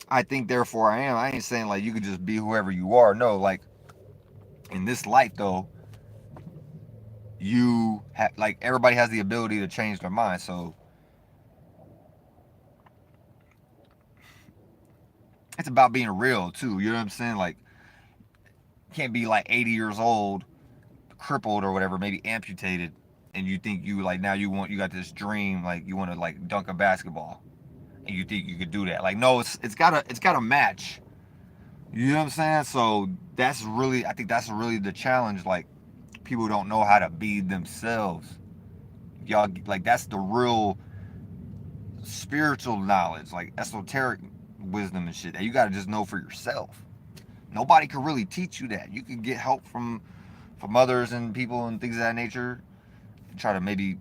I think therefore I am. I ain't saying like you could just be whoever you are. No, like in this life though, you have like everybody has the ability to change their mind. So it's about being real too. You know what I'm saying? Like you can't be like 80 years old, crippled or whatever, maybe amputated, and you think you like now you got this dream like you want to like dunk a basketball, and you think you could do that. Like no, it's gotta match. You know what I'm saying? So I think that's really the challenge. Like people don't know how to be themselves. Y'all like that's the real spiritual knowledge, like esoteric wisdom and shit that you gotta just know for yourself. Nobody could really teach you that. You could get help from others and people and things of that nature. Try to maybe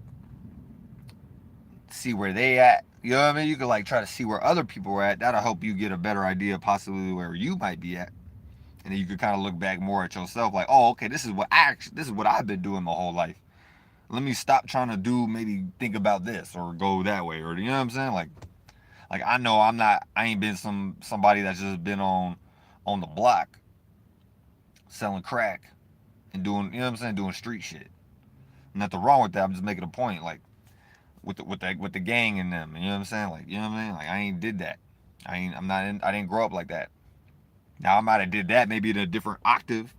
see where they at. You know what I mean? You could like try to see where other people are at. That'll help you get a better idea possibly where you might be at. And then you could kind of look back more at yourself like, oh, okay, this is what I've been doing my whole life. Let me stop trying to maybe think about this or go that way, or you know what I'm saying? Like I know I ain't been somebody that's just been on the block selling crack and doing, you know what I'm saying, doing street shit. Nothing wrong with that. I'm just making a point, like with the gang in them. You know what I'm saying? Like, you know what I mean? Like I ain't did that. I didn't grow up like that. Now I might have did that maybe in a different octave.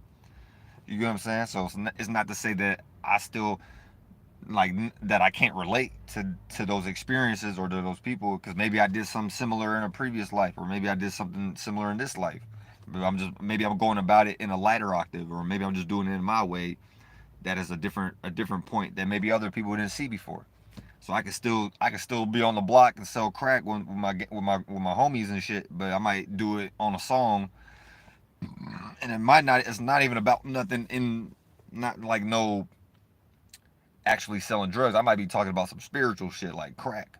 You know what I'm saying? So it's not to say that I still like that I can't relate to those experiences or to those people, because maybe I did something similar in a previous life, or maybe I did something similar in this life. But maybe I'm going about it in a lighter octave, or maybe I'm just doing it in my way. That is a different point that maybe other people didn't see before. So I can still be on the block and sell crack with my homies and shit, but I might do it on a song, and it might not. It's not even about nothing in, not like no actually selling drugs. I might be talking about some spiritual shit like crack.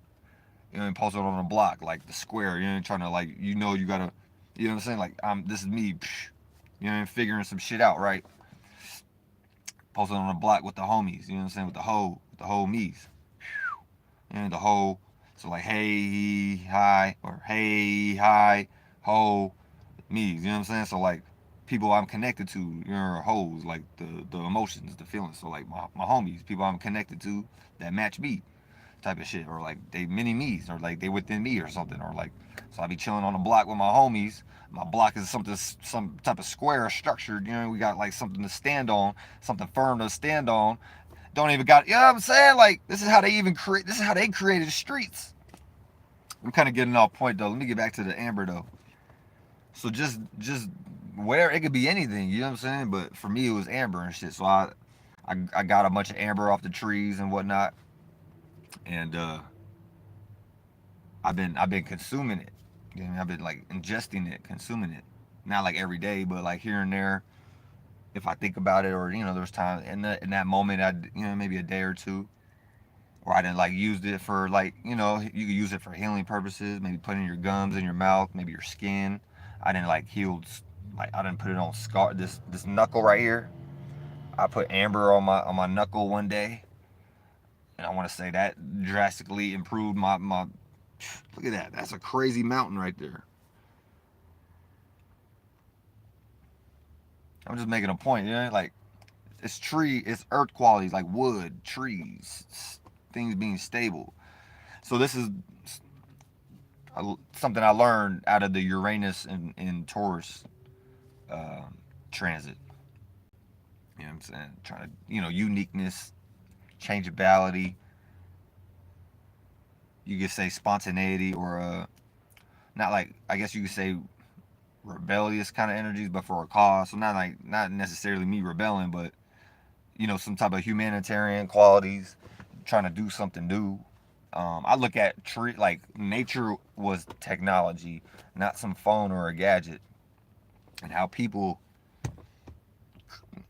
You know, and post it on the block like the square. You know, trying to like, you gotta, you know what I'm saying? Like this is me. You know, figuring some shit out, right? Posted on the block with the homies. You know what I'm saying? With the whole me's. And the whole, so like hey hi, or hey hi ho me's. You know what I'm saying? So like people I'm connected to, you know, hoes, like the emotions, the feelings. So like my homies, people I'm connected to that match me, type of shit, or like they mini me's, or like they within me or something, or like, so I be chilling on the block with my homies. My block is some type of square structured. You know, we got like something to stand on, something firm to stand on. Don't even got, you know what I'm saying? Like this is how they even create. This is how they created the streets. I'm kind of getting off point though. Let me get back to the amber though. So just where it could be anything. You know what I'm saying? But for me, it was amber and shit. So I got a bunch of amber off the trees and whatnot, and I've been consuming it. You know, I've been like ingesting it, consuming it. Not like every day, but like here and there. If I think about it, or you know, there's times in that moment, I, you know, maybe a day or two, or I didn't like used it for, like, you know, you could use it for healing purposes. Maybe put in your gums, in your mouth, maybe your skin. I didn't like healed, like I didn't put it on scar. This knuckle right here. I put amber on my knuckle one day, and I want to say that drastically improved my. Look at that. That's a crazy mountain right there. I'm just making a point, you know, like it's earth qualities, like wood, trees, things being stable. So this is something I learned out of the Uranus and Taurus uh, transit. You know what I'm saying? Trying to, you know, uniqueness, changeability. You could say spontaneity, or not like, I guess you could say rebellious kind of energies, but for a cause. So not necessarily me rebelling, but you know, some type of humanitarian qualities, trying to do something new. I look at like nature was technology, not some phone or a gadget, and how people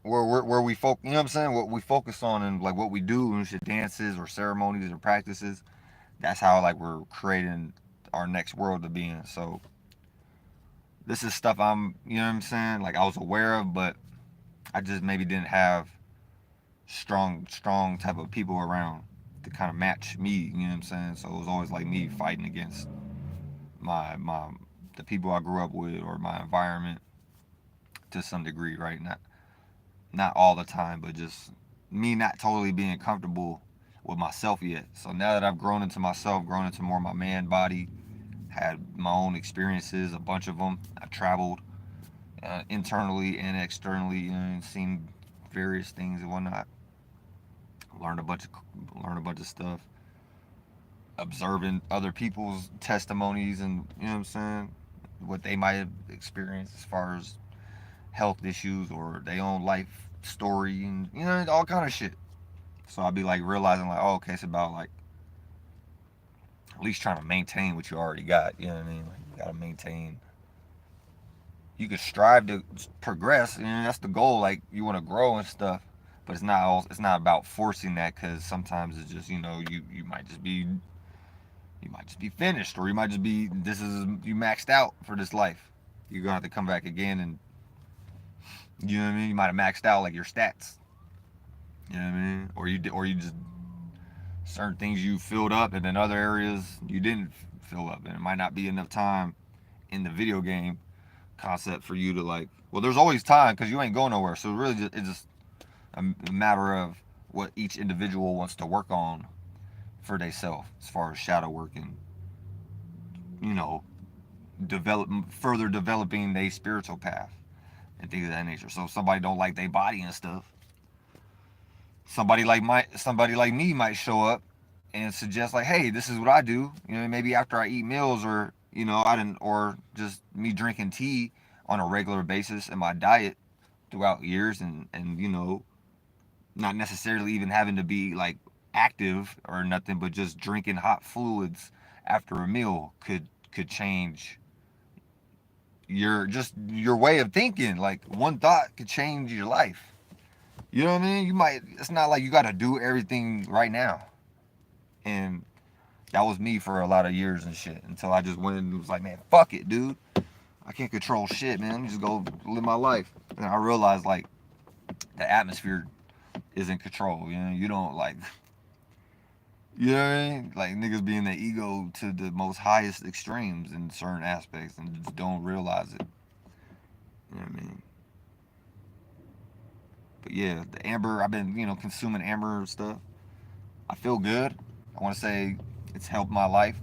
where we focus, you know what I'm saying, what we focus on, and like what we do, and shit, dances or ceremonies or practices. That's how like we're creating our next world to be in. So this is stuff you know what I'm saying, like I was aware of, but I just maybe didn't have strong type of people around to kind of match me. You know what I'm saying? So it was always like me fighting against my the people I grew up with, or my environment to some degree, right? Not all the time, but just me not totally being comfortable with myself yet. So now that I've grown into myself, grown into more my man body, had my own experiences, a bunch of them. I traveled internally and externally, you know, seen various things and whatnot. Learned a bunch of stuff. Observing other people's testimonies, and you know what I'm saying, what they might have experienced as far as health issues or their own life story, and you know, all kind of shit. So I'll be like realizing like, oh, okay, it's about like at least trying to maintain what you already got. You know what I mean? Like, you gotta maintain you could strive to progress, and that's the goal. Like you want to grow and stuff, but it's not about forcing that, because sometimes it's just, you might just be finished, or you might just be, this is, you maxed out for this life. You're gonna have to come back again, and you know what I mean. You might have maxed out like your stats. You know what I mean, or you just, certain things you filled up, and then other areas you didn't fill up, and it might not be enough time in the video game concept for you to, like, well, there's always time because you ain't going nowhere. So really, it's just a matter of what each individual wants to work on for themselves, as far as shadow work, and further developing their spiritual path and things of that nature. So if somebody don't like their body and stuff, somebody like me might show up and suggest, like, hey, this is what I do. Maybe after I eat meals, or or just me drinking tea on a regular basis in my diet throughout years, and not necessarily even having to be like active or nothing, but just drinking hot fluids after a meal could change your way of thinking. Like, one thought could change your life. You know what I mean? It's not like you got to do everything right now. And that was me for a lot of years and shit, until I just went and was like, man, fuck it, dude. I can't control shit, man. Let me just go live my life. And I realized, like, the atmosphere is in control. You don't, like, you know what I mean? Like, niggas being the ego to the most highest extremes in certain aspects and just don't realize it. You know what I mean? But yeah, the amber, I've been, consuming amber stuff. I feel good. I want to say it's helped my life.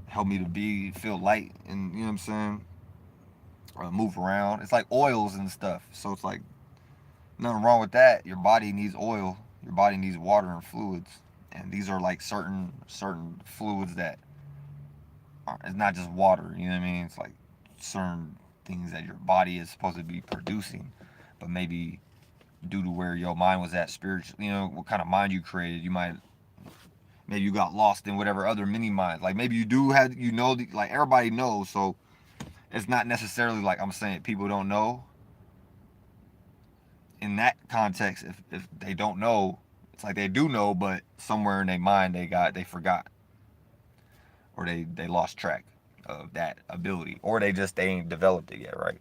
Helped me to feel light, and, you know what I'm saying? Move around. It's like oils and stuff. So it's like, nothing wrong with that. Your body needs oil. Your body needs water and fluids. And these are like certain fluids that it's not just water, you know what I mean? It's like certain things that your body is supposed to be producing, but maybe due to where your mind was at spiritually, what kind of mind you created, maybe you got lost in whatever other mini minds. Like, maybe you do have, like, everybody knows, so it's not necessarily like I'm saying people don't know. In that context, if they don't know, it's like they do know, but somewhere in their mind they forgot, or they lost track of that ability, or they ain't developed it yet, right?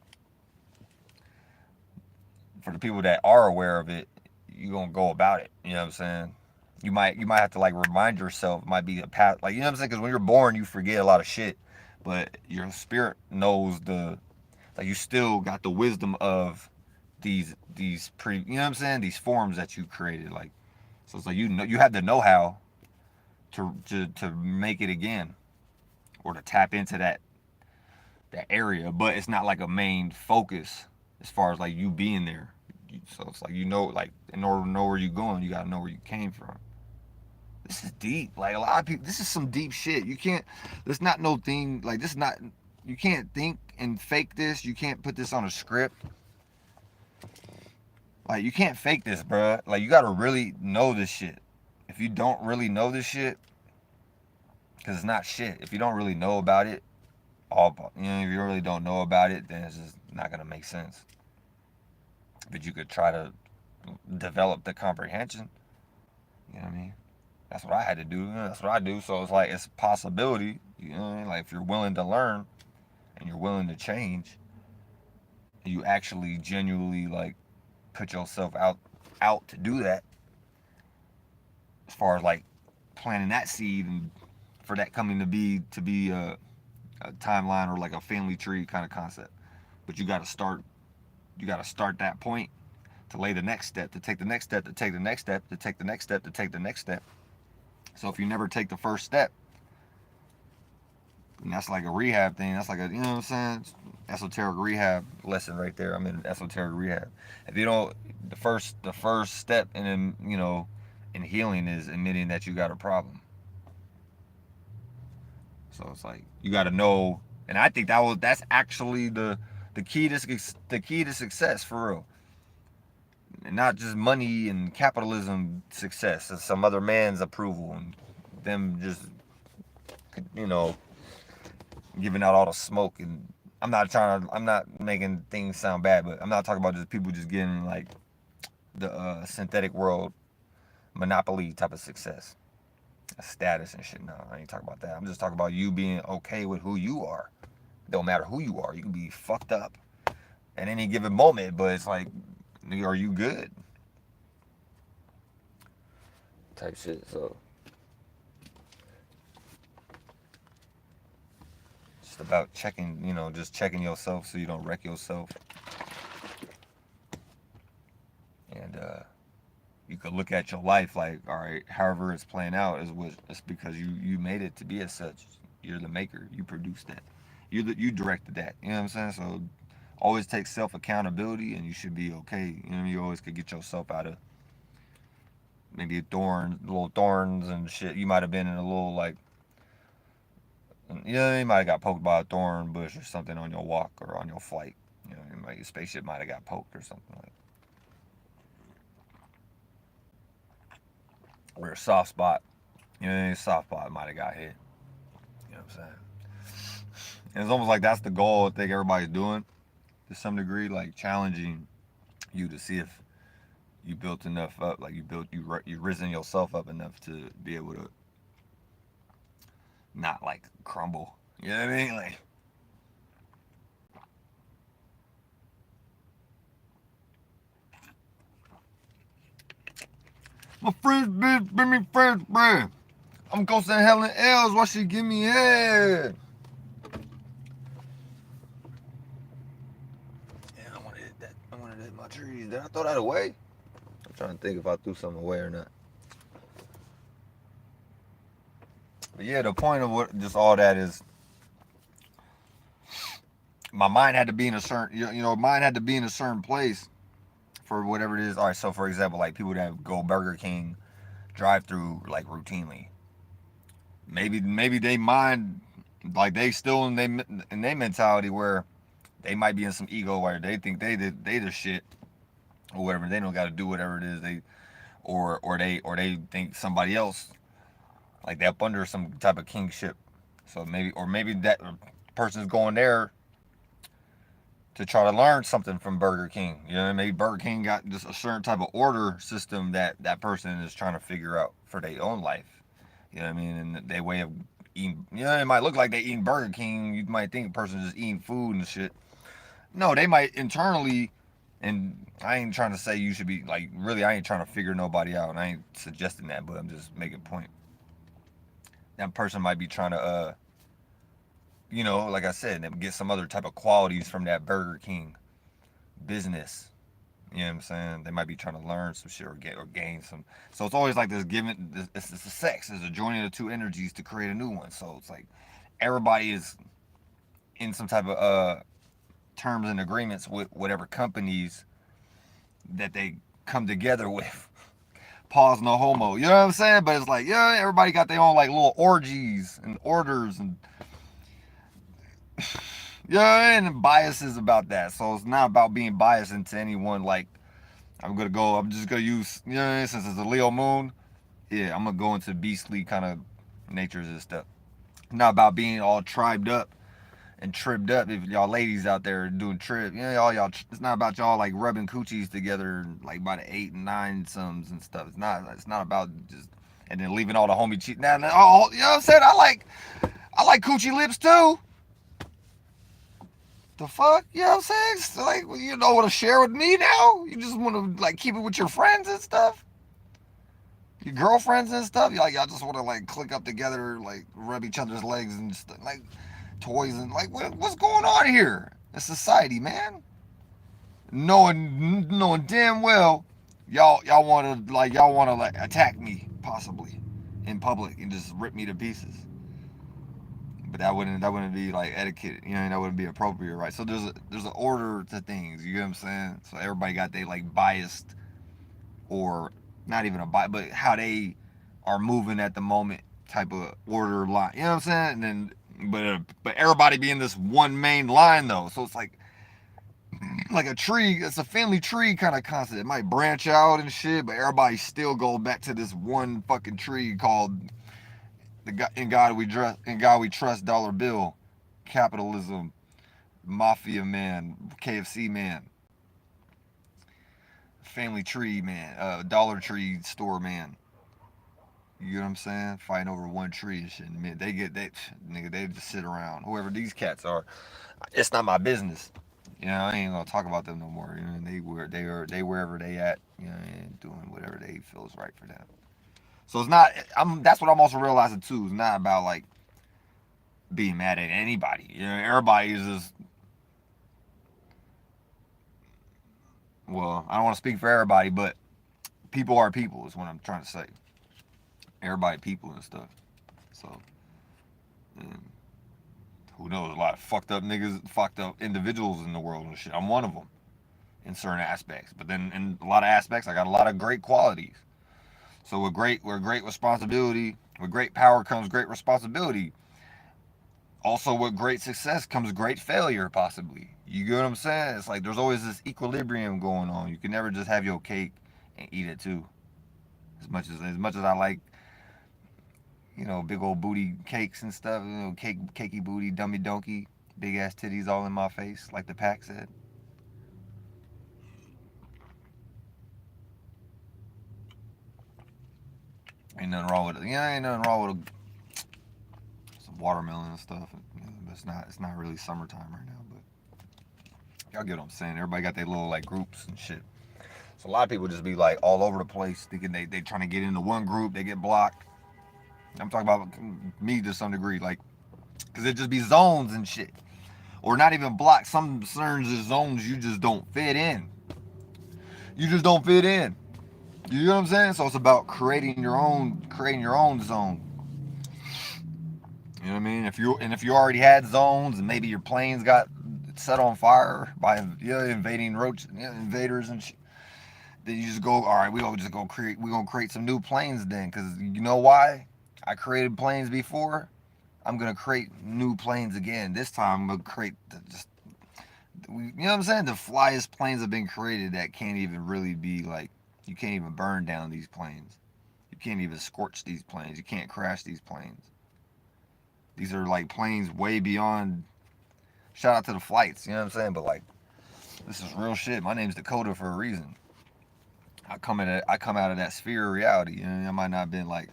For the people that are aware of it, you gonna go about it. You know what I'm saying? You might have to, like, remind yourself. It might be a path, like, you know what I'm saying? Because when you're born, you forget a lot of shit, but your spirit knows like, you still got the wisdom of these you know what I'm saying? These forms that you created, like, so it's like, you have the know-how to make it again, or to tap into that area, but it's not like a main focus as far as, like, you being there. So it's like, like, in order to know where you're going, you gotta know where you came from. This is deep. Like, a lot of people, this is some deep shit. You can't. There's not no thing like this. Is not. You can't think and fake this. You can't put this on a script. Like, you can't fake this, bruh. Like, you gotta really know this shit. If you don't really know this shit, because it's not shit. If you don't really know about it, if you really don't know about it, then it's just not gonna make sense. But you could try to develop the comprehension. You know what I mean? That's what I had to do. That's what I do. So it's like, it's a possibility. You know what I mean? Like, if you're willing to learn and you're willing to change, and you actually genuinely, like, put yourself out to do that, as far as, like, planting that seed, and for that coming to be a timeline, or like a family tree kind of concept. But you got to start that point to lay the next step, to take the next step, to take the next step, to take the next step, to take the next step. So if you never take the first step, and that's like a rehab thing. That's like a, you know what I'm saying? Esoteric rehab lesson right there. I'm in esoteric rehab. If you don't, the first step in, in healing is admitting that you got a problem. So it's like, you got to know, and I think that's actually the key to success, for real. And not just money and capitalism success, and some other man's approval, and them just, giving out all the smoke. And I'm not making things sound bad, but I'm not talking about just people just getting like the synthetic world monopoly type of success, status and shit. No, I ain't talking about that. I'm just talking about you being okay with who you are. Don't matter who you are. You can be fucked up at any given moment, but it's like, are you good? Type shit. So just about checking, just checking yourself so you don't wreck yourself. And you could look at your life like, all right, however it's playing out it's because you made it to be as such. You're the maker. You produced that. You directed that. You know what I'm saying? So always take self accountability, and you should be okay. You always could get yourself out of maybe little thorns and shit. You might have been in a little like, you might have got poked by a thorn bush or something on your walk or on your flight. Your spaceship might have got poked or something like. Or a soft spot. A soft spot might have got hit. You know what I'm saying? And it's almost like that's the goal I think everybody's doing to some degree, like challenging you to see if you built enough up, like you risen yourself up enough to be able to not like crumble. You know what I mean? Like, my friends bitch bring me French bread. I'm gonna send Helen L's while she give me head. Yeah, I wanna hit that. I wanna hit my trees. Did I throw that away? I'm trying to think if I threw something away or not. But yeah, the point of what just all that is, my mind had to be in a certain, mind had to be in a certain place for whatever it is. All right, so for example, like people that go Burger King drive through like routinely, maybe they mind, like they still in their mentality where they might be in some ego where they think they the shit or whatever. They don't got to do whatever it is they think somebody else like they up under some type of kingship. So maybe that person's going there to try to learn something from Burger King. Maybe Burger King got just a certain type of order system that person is trying to figure out for their own life. You know what I mean? And their way of eating. It might look like they eating Burger King. You might think a person just eating food and shit. No, they might internally. And I ain't trying to say you should be like, really, I ain't trying to figure nobody out. And I ain't suggesting that, but I'm just making a point. That person might be trying to like I said, get some other type of qualities from that Burger King business. You know what I'm saying? They might be trying to learn some shit or gain some. So it's always like this giving. It's a sex. It's a joining of two energies to create a new one. So it's like everybody is in some type of terms and agreements with whatever companies that they come together with. Pause, no homo. You know what I'm saying? But it's like, yeah, everybody got their own like little orgies and orders and yeah, and biases about that. So it's not about being biased into anyone. Like I'm just gonna use, since it's a Leo moon. Yeah, I'm gonna go into beastly kind of natures and stuff. Not about being all tribed up and tripped up. If y'all ladies out there doing trip, y'all. It's not about y'all like rubbing coochies together like by the 8 and 9 sums and stuff. It's not. It's not about just and then leaving all the homie cheat. Now, you know what I'm saying? I like coochie lips too. The fuck? You know what I'm saying? It's like, you don't want to share with me now? You just want to like keep it with your friends and stuff? Your girlfriends and stuff? Y'all just want to like click up together, like rub each other's legs and just like toys and like what's going on here? It's society, man. Knowing damn well y'all want to like attack me possibly in public and just rip me to pieces. But that wouldn't be like etiquette, that wouldn't be appropriate, right? So there's an order to things, you get what I'm saying? So everybody got they like biased or not even a bias, but how they are moving at the moment type of order line, you know what I'm saying? And then but everybody be in this one main line though, so it's like a tree. It's a family tree kind of concept. It might branch out and shit, but everybody still go back to this one fucking tree called in God we trust dollar bill capitalism, mafia man, KFC man, family tree man, Dollar Tree store man. You know what I'm saying? Fighting over one tree and shit. Man, they just sit around. Whoever these cats are, it's not my business. You know, I ain't gonna talk about them no more. You know, they wherever they at. You know, and doing whatever they feel is right for them. So it's not. That's what I'm also realizing too. It's not about like being mad at anybody. You know, everybody is just. Well, I don't want to speak for everybody, but people are people. Is what I'm trying to say. Everybody, people and stuff. So, and who knows? A lot of fucked up niggas, fucked up individuals in the world and shit. I'm one of them in certain aspects, but then in a lot of aspects, I got a lot of great qualities. So with great responsibility, with great power comes great responsibility. Also, with great success comes great failure, possibly. You get what I'm saying? It's like there's always this equilibrium going on. You can never just have your cake and eat it too. As much as I like, big old booty cakes and stuff, cakey booty, dummy donkey, big ass titties all in my face, like the pack said. Ain't nothing wrong with it. Yeah, ain't nothing wrong with some watermelon and stuff. But it's not really summertime right now. But y'all get what I'm saying. Everybody got their little like groups and shit. So a lot of people just be like all over the place, thinking they trying to get into one group, they get blocked. I'm talking about me to some degree, like, cause it just be zones and shit, or not even blocked. Some certain zones you just don't fit in. You just don't fit in. You know what I'm saying? So it's about creating your own zone. You know what I mean? If you already had zones and maybe your planes got set on fire by invading invaders and shit, then you just go, all right, we're gonna create some new planes then, because you know why? I created planes before. I'm gonna create new planes again. This time I'm gonna create you know what I'm saying? The flyest planes have been created that can't even really be like, you can't even burn down these planes. You can't even scorch these planes. You can't crash these planes. These are like planes way beyond. Shout out to the flights, you know what I'm saying? But like, this is real shit. My name's Dakota for a reason. I come out of that sphere of reality. You know, I might not have been like,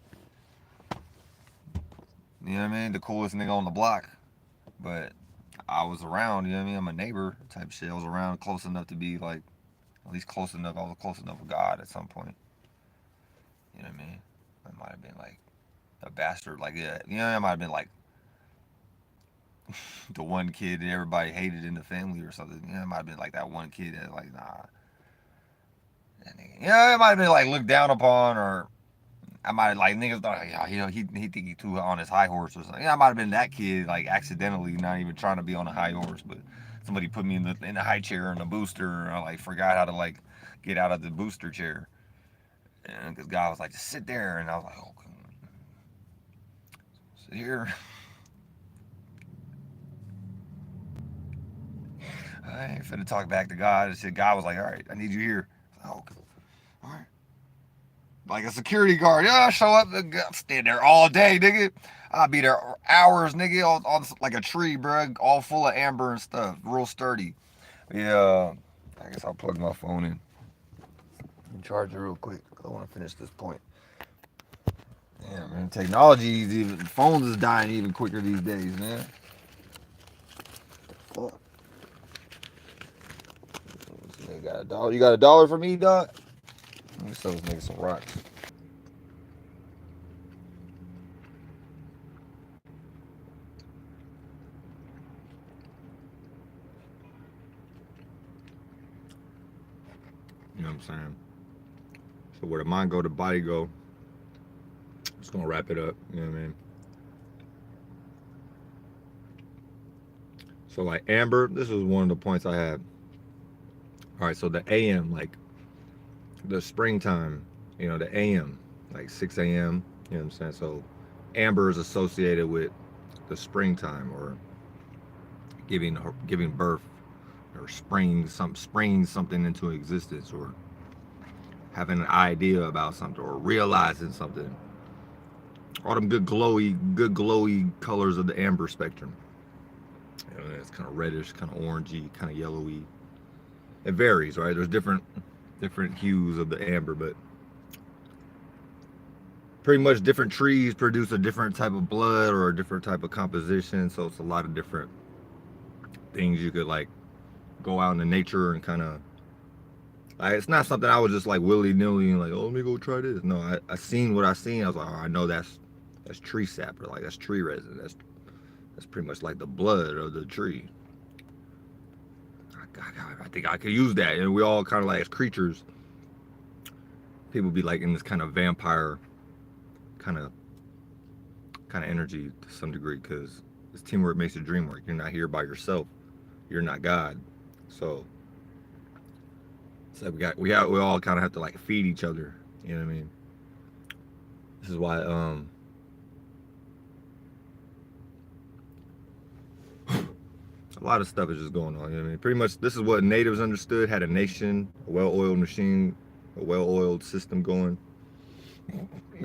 you know what I mean, the coolest nigga on the block, but I was around. You know what I mean? I'm a neighbor type shit. I was around close enough to be like, at least close enough. I was close enough with God at some point. You know what I mean? I might have been like a bastard, like, yeah. You know, I might have been like the one kid that everybody hated in the family or something. You know, it might have been like that one kid that like, nah, that nigga. You know, it might have been like looked down upon, or I might have like niggas thought, yeah, he think he too on his high horse or something. Yeah, I might have been that kid, like accidentally, not even trying to be on a high horse, but somebody put me in the high chair in the booster, and I like forgot how to like get out of the booster chair, and this guy was like, just sit there, and I was like, oh, sit here. I ain't finna talk back to God. And shit. God was like, all right, I need you here. I was like, okay, all right. Like a security guard. Yeah, I show up, stand there all day, nigga. I'll be there hours, nigga, on like a tree, bro, all full of amber and stuff, real sturdy. Yeah, I guess I'll plug my phone in and charge it real quick. I want to finish this point. Yeah, man, technology is even, phones is dying even quicker these days, man. Fuck. This nigga got $1. You got $1 for me, dog? Let me sell this nigga some rocks. You know what I'm saying? So where the mind go, the body go. Just gonna wrap it up. You know what I mean? So like amber, this is one of the points I had. All right, so the AM, like the springtime, the AM, like 6 a.m. You know what I'm saying? So amber is associated with the springtime, or giving birth, or springing something into existence, or having an idea about something, or realizing something. All them good glowy colors of the amber spectrum. And it's kind of reddish, kind of orangey, kind of yellowy. It varies, right? There's different hues of the amber, but pretty much different trees produce a different type of blood or a different type of composition. So it's a lot of different things you could like go out into nature and kind of like, it's not something I was just like willy-nilly and like, oh, let me go try this. No, I seen what I seen. I was like, oh, I know that's tree sap, or like that's tree resin. That's pretty much like the blood of the tree. I think I could use that. And we all kind of like, as creatures, people be like in this kind of vampire kind of energy to some degree, because this teamwork makes the dream work. You're not here by yourself. You're not God. So it's like we all kind of have to like feed each other. You know what I mean? This is why a lot of stuff is just going on. You know what I mean? Pretty much this is what natives understood: had a nation, a well-oiled machine, a well-oiled system going.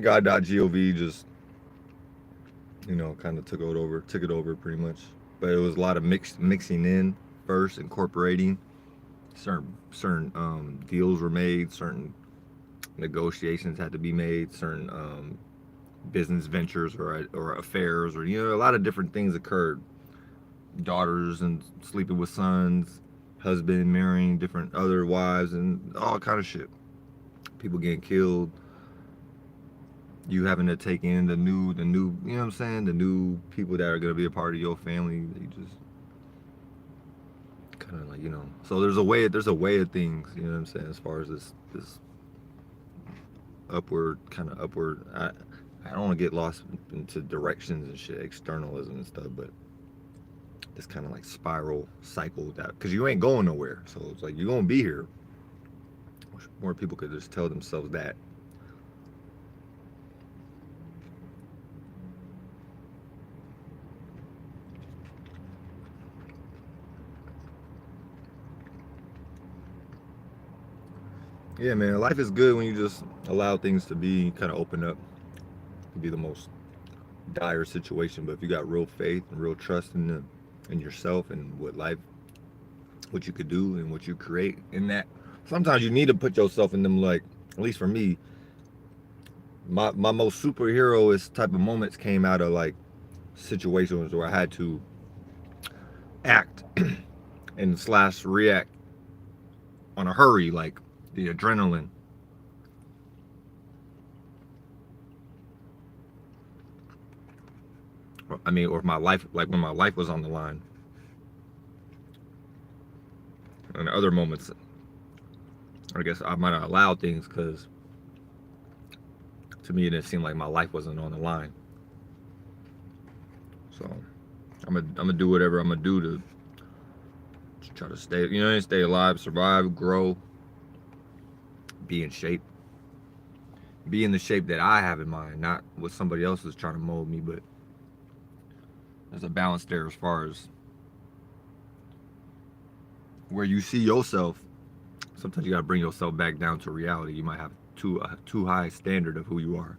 God.gov just, you know, kind of took it over pretty much. But it was a lot of mixing in first, incorporating. Certain deals were made, certain negotiations had to be made, certain business ventures or affairs, or, you know, a lot of different things occurred. Daughters and sleeping with sons, husband marrying different other wives, and all kind of shit. People getting killed. You having to take in the new, you know what I'm saying? The new people that are gonna be a part of your family. You just kind of like, you know. So there's a way of things. You know what I'm saying? As far as this upward. I don't want to get lost into directions and shit, externalism and stuff, but this kind of like spiral cycle that, because you ain't going nowhere. So it's like you're gonna be here. Wish more people could just tell themselves that. Yeah, man, life is good when you just allow things to be, kind of open up. It can be the most dire situation, but if you got real faith and real trust in yourself and what you could do and what you create in that, sometimes you need to put yourself in them. Like, at least for me, my most superheroish type of moments came out of like situations where I had to act and slash react on a hurry, like the adrenaline. I mean, or my life, like when my life was on the line. And other moments, I guess I might have allowed things because to me it didn't seem like my life wasn't on the line. So I'm gonna do whatever I'm gonna do to try to stay, you know, stay alive, survive, grow, be in shape, be in the shape that I have in mind, not what somebody else is trying to mold me. But there's a balance there as far as where you see yourself. Sometimes you gotta bring yourself back down to reality. You might have too high standard of who you are.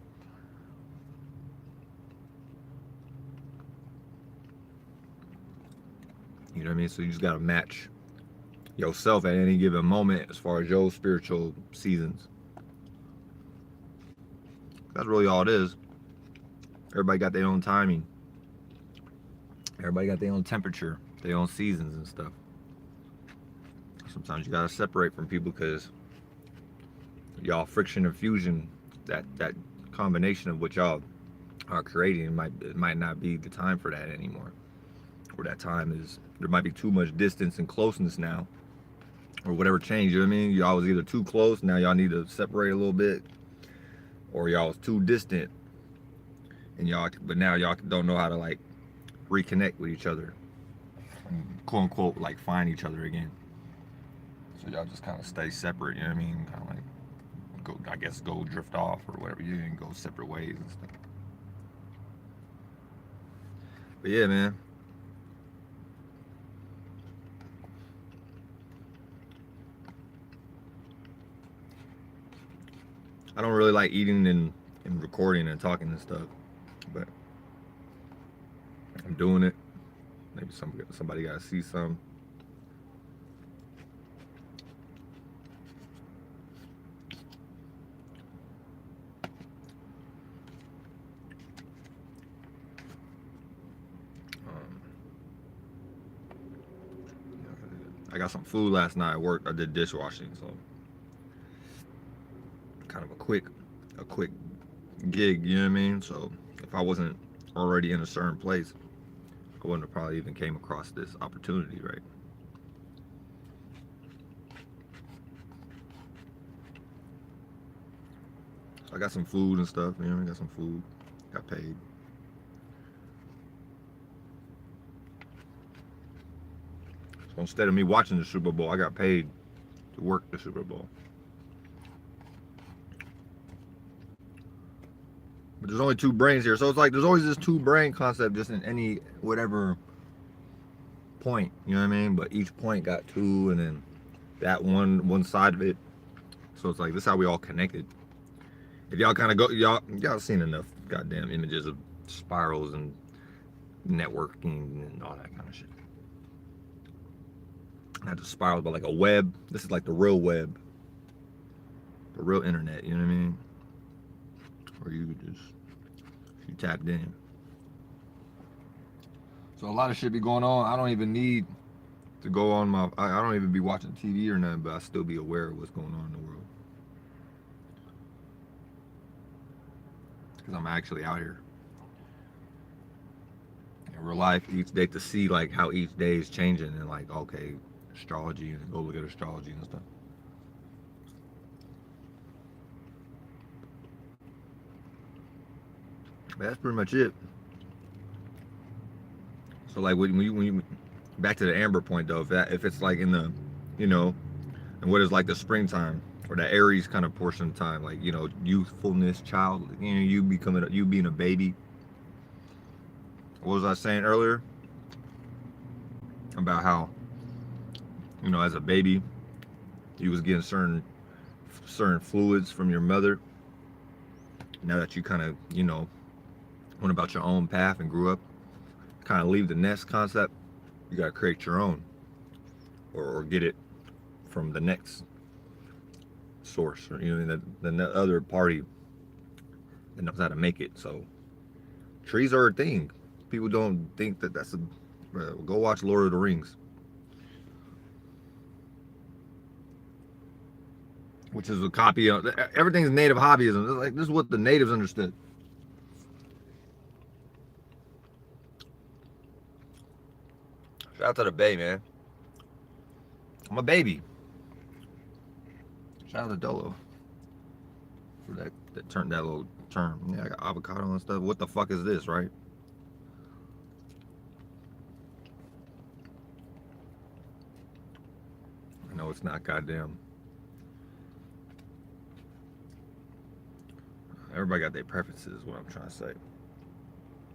You know what I mean? So you just gotta match yourself at any given moment as far as your spiritual seasons. That's really all it is. Everybody got their own timing. Everybody got their own temperature, their own seasons and stuff. Sometimes you gotta separate from people because y'all friction and fusion, that combination of what y'all are creating, it might not be the time for that anymore. Or that time is, there might be too much distance and closeness now, or whatever change. You know what I mean? Y'all was either too close, now y'all need to separate a little bit, or y'all was too distant, and but now y'all don't know how to like reconnect with each other, quote unquote, like find each other again. So y'all just kind of stay separate. You know what I mean? Kind of like go drift off or whatever. You can go separate ways and stuff. But yeah, man. I don't really like eating and recording and talking and stuff, but I'm doing it. Maybe somebody got to see some. I got some food last night at work. I did dishwashing, so kind of a quick gig, you know what I mean? So if I wasn't already in a certain place, I wouldn't have probably even came across this opportunity, right? So I got some food and stuff, you know, I got some food, got paid. So instead of me watching the Super Bowl, I got paid to work the Super Bowl. But there's only two brains here, so it's like there's always this two brain concept just in any whatever point, you know what I mean? But each point got two, and then that one side of it. So it's like this is how we all connected. If y'all kind of go, y'all seen enough goddamn images of spirals and networking and all that kind of shit. Not just spirals, but like a web. This is like the real web, the real internet. You know what I mean? Where you tapped in. So a lot of shit be going on. I don't even need to go on my. I don't even be watching TV or nothing, but I still be aware of what's going on in the world because I'm actually out here in real life each day to see like how each day is changing and like okay, astrology and go look at astrology and stuff. But that's pretty much it. So like when you back to the amber point though, if it's like in the, you know, and what is like the springtime or the Aries kind of portion of time, like, you know, youthfulness, child, you know, you being a baby. What was I saying earlier about how, you know, as a baby you was getting certain fluids from your mother. Now that you kind of, you know, went about your own path and grew up, kind of leave the nest concept, you got to create your own or get it from the next source, or, you know, the other party that knows how to make it. So trees are a thing. People don't think that that's a go watch Lord of the Rings, which is a copy of everything's native hobbyism. Like this is what the natives understood. Shout out to the Bay, man. I'm a baby. Shout out to Dolo for that little term. Yeah, I got avocado and stuff. What the fuck is this, right? I know it's not goddamn. Everybody got their preferences, is what I'm trying to say.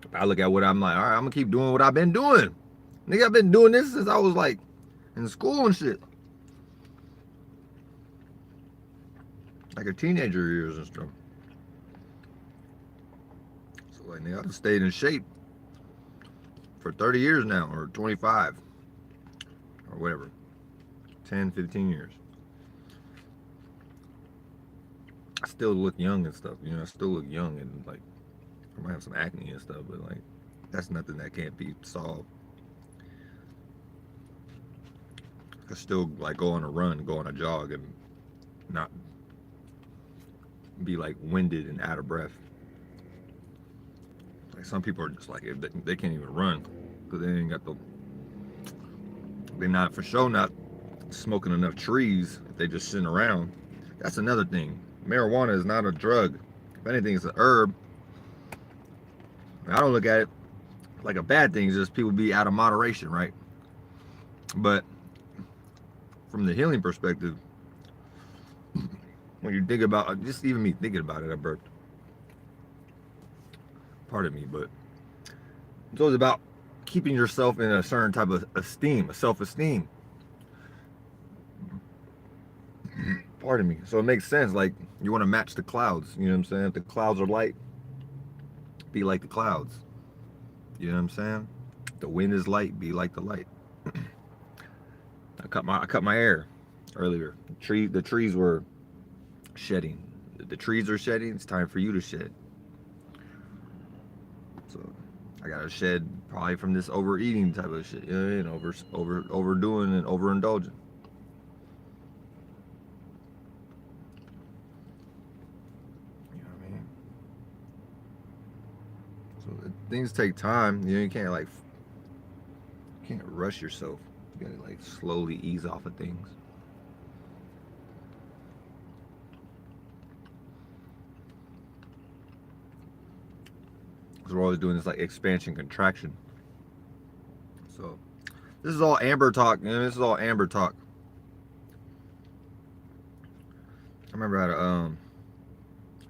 If I look at what I'm like, all right, I'm gonna keep doing what I've been doing. Nigga, I've been doing this since I was like in school and shit. Like a teenager years and stuff. So like nigga, I've stayed in shape for 30 years now, or 25, or whatever. 10, 15 years. I still look young and stuff, you know, I still look young and like I might have some acne and stuff, but like that's nothing that can't be solved. I can still like go on a run, go on a jog and not be like winded and out of breath. Like some people are just like they can't even run because they ain't got they're not for sure not smoking enough trees if they just sitting around. That's another thing. Marijuana is not a drug. If anything, it's an herb. I don't look at it like a bad thing. It's just people be out of moderation, right? But from the healing perspective, when you think about, just even me thinking about it, I burped. Pardon me, but it's always about keeping yourself in a certain type of esteem, a self-esteem. Pardon me. So it makes sense. Like you want to match the clouds. You know what I'm saying? If the clouds are light, be like the clouds. You know what I'm saying? The wind is light, be like the light. I cut my hair earlier. The trees were shedding. The trees are shedding. It's time for you to shed. So I gotta shed probably from this overeating type of shit. You know what I mean? Overdoing and overindulging. You know what I mean? So things take time. You know, you can't rush yourself. You gotta like slowly ease off of things. Because we're always doing this like expansion contraction. So this is all Amber talk, man. This is all Amber talk. I remember I had I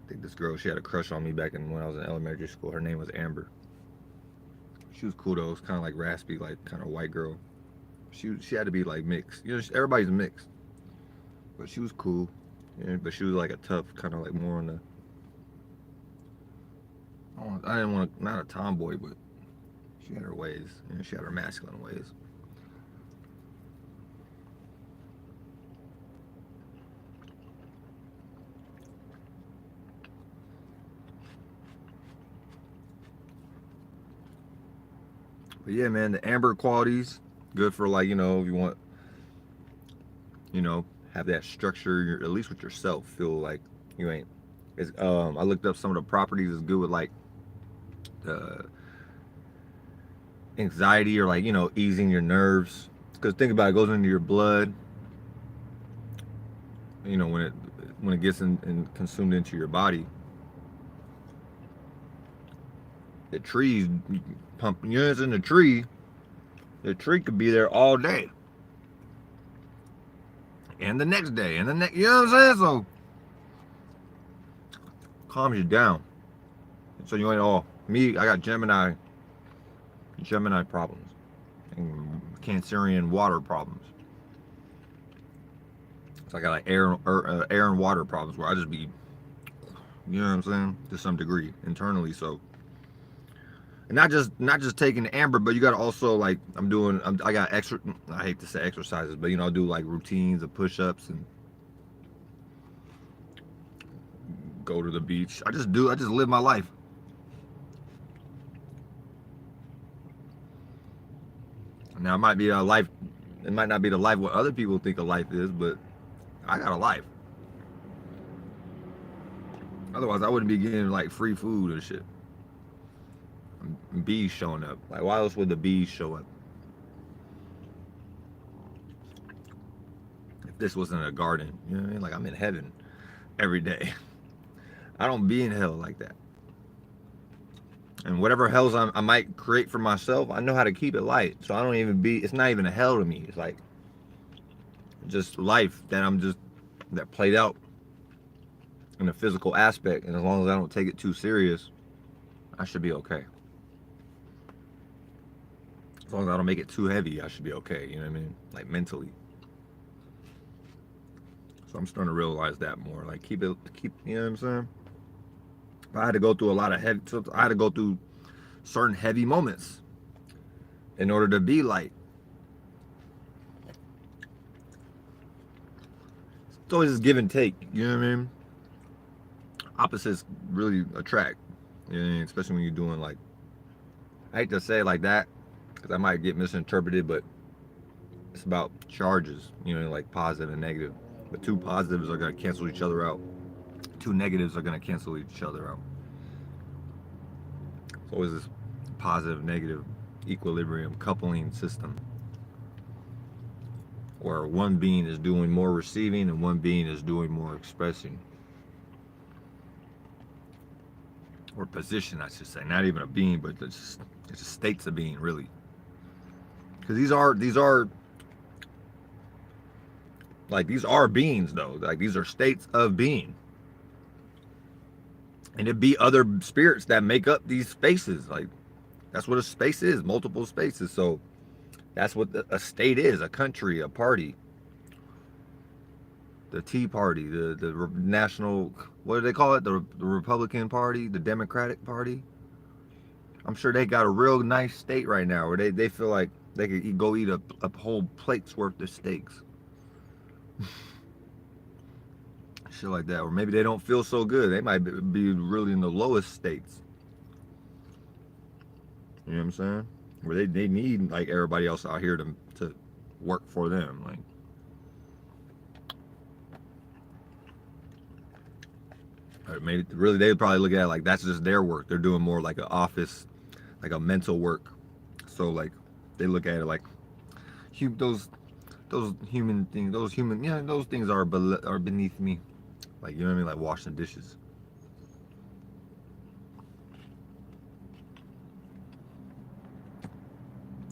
think this girl, she had a crush on me back when I was in elementary school. Her name was Amber. She was cool though. It was kind of like raspy, like kind of white girl. She had to be like mixed. You know, everybody's mixed. But she was cool. Yeah, but she was like a tough, kind of like more on the. I didn't want to, not a tomboy, but she had her ways. You know, she had her masculine ways. But yeah, man, the amber qualities, good for like, you know, if you want, you know, have that structure, at least with yourself, feel like you ain't. I looked up some of the properties. It's good with like anxiety or like, you know, easing your nerves. Because think about it, it goes into your blood. You know, when it gets and consumed into your body, the trees pump units in the tree. The tree could be there all day, and the next day, and the next. You know what I'm saying? So calms you down. So you ain't all me. I got Gemini problems, and Cancerian water problems. So I got like air and water problems where I just be, you know what I'm saying, to some degree internally. So, and not just taking the amber, but you got to also like I got extra. I hate to say exercises, but you know, I do like routines of push-ups and go to the beach. I just live my life. Now it might be a life. It might not be the life what other people think a life is, but I got a life. Otherwise, I wouldn't be getting like free food and shit. Bees showing up. Like, why else would the bees show up? If this wasn't a garden, you know what I mean? Like, I'm in heaven every day. I don't be in hell like that. And whatever hells I might create for myself, I know how to keep it light. So I don't even it's not even a hell to me. It's like just life that played out in a physical aspect. And as long as I don't take it too serious, I should be okay. As long as I don't make it too heavy, I should be okay. You know what I mean? Like mentally. So I'm starting to realize that more. Like keep, you know what I'm saying? I had to go through I had to go through certain heavy moments in order to be light. It's always this give and take, you know what I mean? Opposites really attract, you know what I mean? Especially when you're doing like, I hate to say it like that, because I might get misinterpreted, but it's about charges, you know, like positive and negative. But two positives are going to cancel each other out. Two negatives are going to cancel each other out. It's always this positive negative equilibrium coupling system where one being is doing more receiving and one being is doing more expressing, or position, I should say. Not even a being, but it's just states of being, really. Because these are beings, though. Like, these are states of being. And it'd be other spirits that make up these spaces. Like, that's what a space is, multiple spaces. So that's what a state is, a country, a party. The Tea Party, the national, what do they call it? The Republican Party, the Democratic Party. I'm sure they got a real nice state right now where they feel like they could go eat a whole plate's worth of steaks. Shit like that. Or maybe they don't feel so good. They might be really in the lowest states. You know what I'm saying? Where they need like everybody else out here to work for them. Like, or maybe really they'd probably look at it like that's just their work. They're doing more like an office, like a mental work. So like they look at it like those human things, those things are beneath me. Like, you know what I mean? Like washing dishes.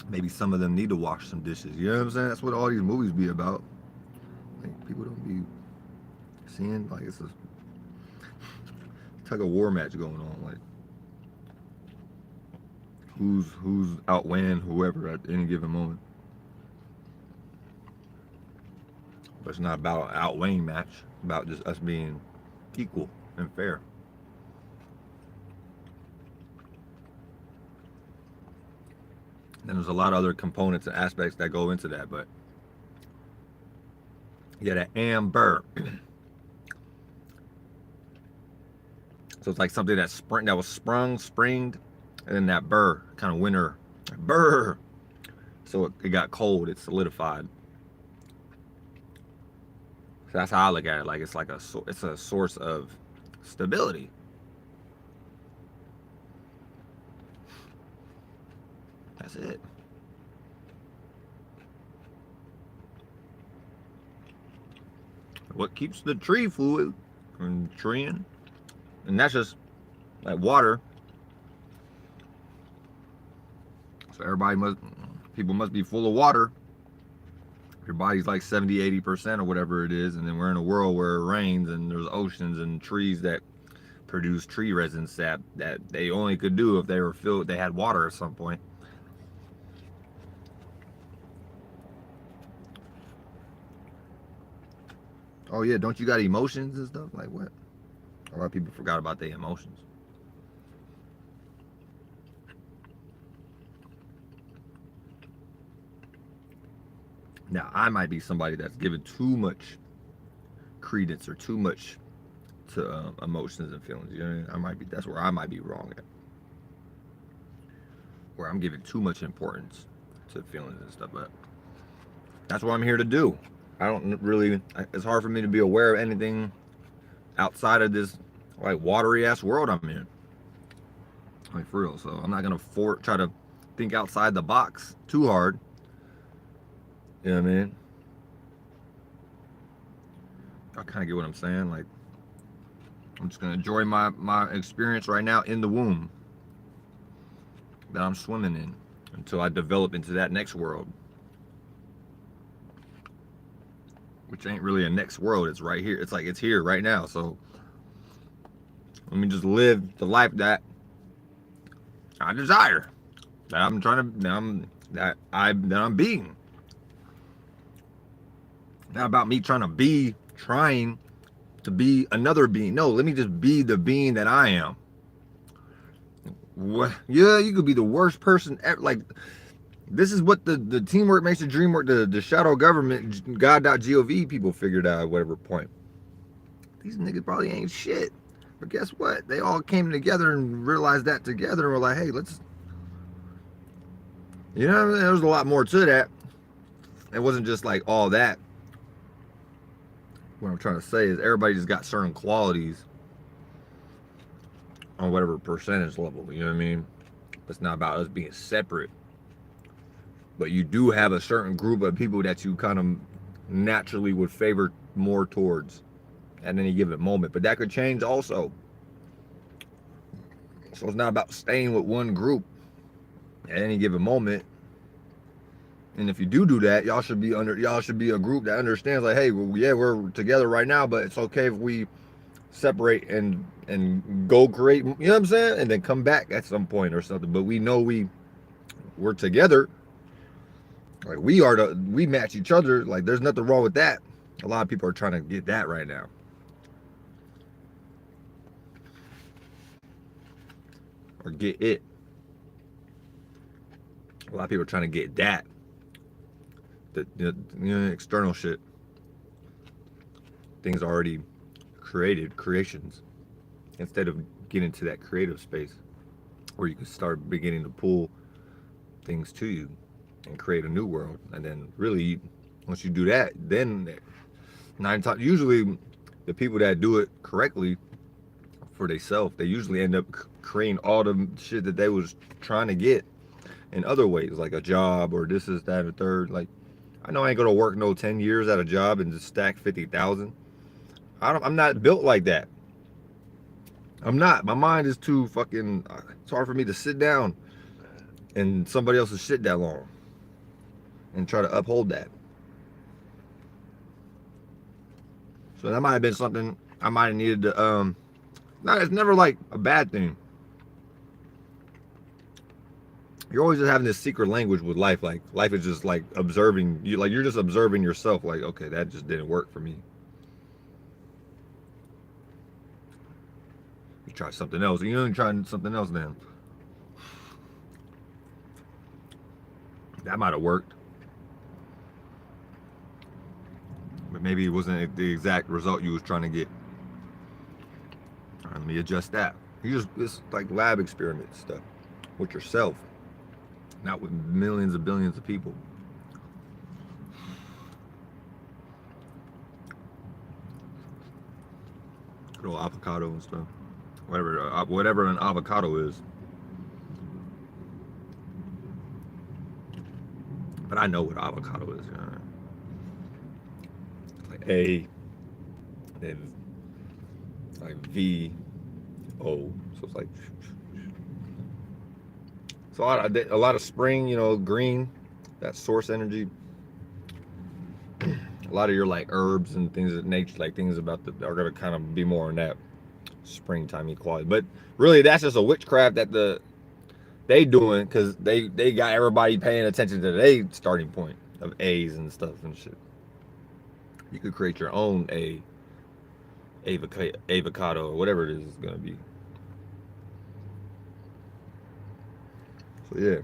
Maybe some of them need to wash some dishes. You know what I'm saying? That's what all these movies be about. Like, people don't be seeing like it's a tug of war match going on. Like, who's outweighing whoever at any given moment. But it's not about an outweighing match. It's about just us being equal and fair. And there's a lot of other components and aspects that go into that, but yeah, that amber. So it's like something that was springed, and then that burr, kind of winter, burr. So it got cold, it solidified. So that's how I look at it. Like it's a source of stability. That's it. What keeps the tree fluid from treeing? And that's just like water. So people must be full of water. Your body's like 70-80% or whatever it is, and then we're in a world where it rains and there's oceans and trees that produce tree resin sap that they only could do if they had water at some point. Oh yeah, don't you got emotions and stuff? Like what? A lot of people forgot about their emotions. Now, I might be somebody that's given too much credence or too much to emotions and feelings. You know, that's where I might be wrong at. Where I'm giving too much importance to feelings and stuff. But that's what I'm here to do. I don't really. It's hard for me to be aware of anything outside of this like watery ass world I'm in. Like for real. So I'm not gonna try to think outside the box too hard. You know what I mean? I kind of get what I'm saying. Like, I'm just gonna enjoy my experience right now in the womb that I'm swimming in until I develop into that next world, which ain't really a next world. It's right here. It's like it's here right now. So let me just live the life that I desire, that I'm trying to, that I'm being. Not about me trying to be another being. No, let me just be the being that I am. What? Yeah, you could be the worst person ever. Like, this is what the teamwork makes the dream work. The shadow government, God.gov people figured out at whatever point. These niggas probably ain't shit. But guess what? They all came together and realized that together and were like, hey, let's. You know, there's a lot more to that. It wasn't just like all that. What I'm trying to say is everybody just got certain qualities on whatever percentage level, you know what I mean? It's not about us being separate. But you do have a certain group of people that you kind of naturally would favor more towards at any given moment. But that could change also. So it's not about staying with one group at any given moment. And if you do that, y'all should be a group that understands like, hey, well, yeah, we're together right now, but it's okay if we separate and go create, you know what I'm saying? And then come back at some point or something. But we know we're together. Like we match each other. Like there's nothing wrong with that. A lot of people are trying to get that right now. Or get it. A lot of people are trying to get that, the external shit, things already created, creations, instead of getting to that creative space where you can start beginning to pull things to you and create a new world. And then really, once you do that, then 9 times, usually the people that do it correctly for themselves, they usually end up creating all the shit that they was trying to get in other ways, like a job or this is that or third. Like, I know I ain't gonna work no 10 years at a job and just stack 50,000. I'm not built like that. I'm not. My mind is too fucking. It's hard for me to sit down in somebody else's shit that long and try to uphold that. So that might have been something I might have needed to. No, it's never like a bad thing. You're always just having this secret language with life. Like life is just like observing you. Like you're just observing yourself. Like, okay, that just didn't work for me. You try something else. You only trying something else then. That might have worked. But maybe it wasn't the exact result you was trying to get. All right, let me adjust that. It's like lab experiment stuff with yourself, not with millions of billions of people. Good old avocado and stuff. Whatever an avocado is. But I know what avocado is. You know? Like A, then like V, O. So it's like so a lot of spring, green, that source energy. A lot of your like herbs and things of nature, like things about are gonna kind of be more in that springtime quality. But really, that's just a witchcraft that they doing because they got everybody paying attention to their starting point of A's and stuff and shit. You could create your own avocado or whatever it is gonna be. So yeah,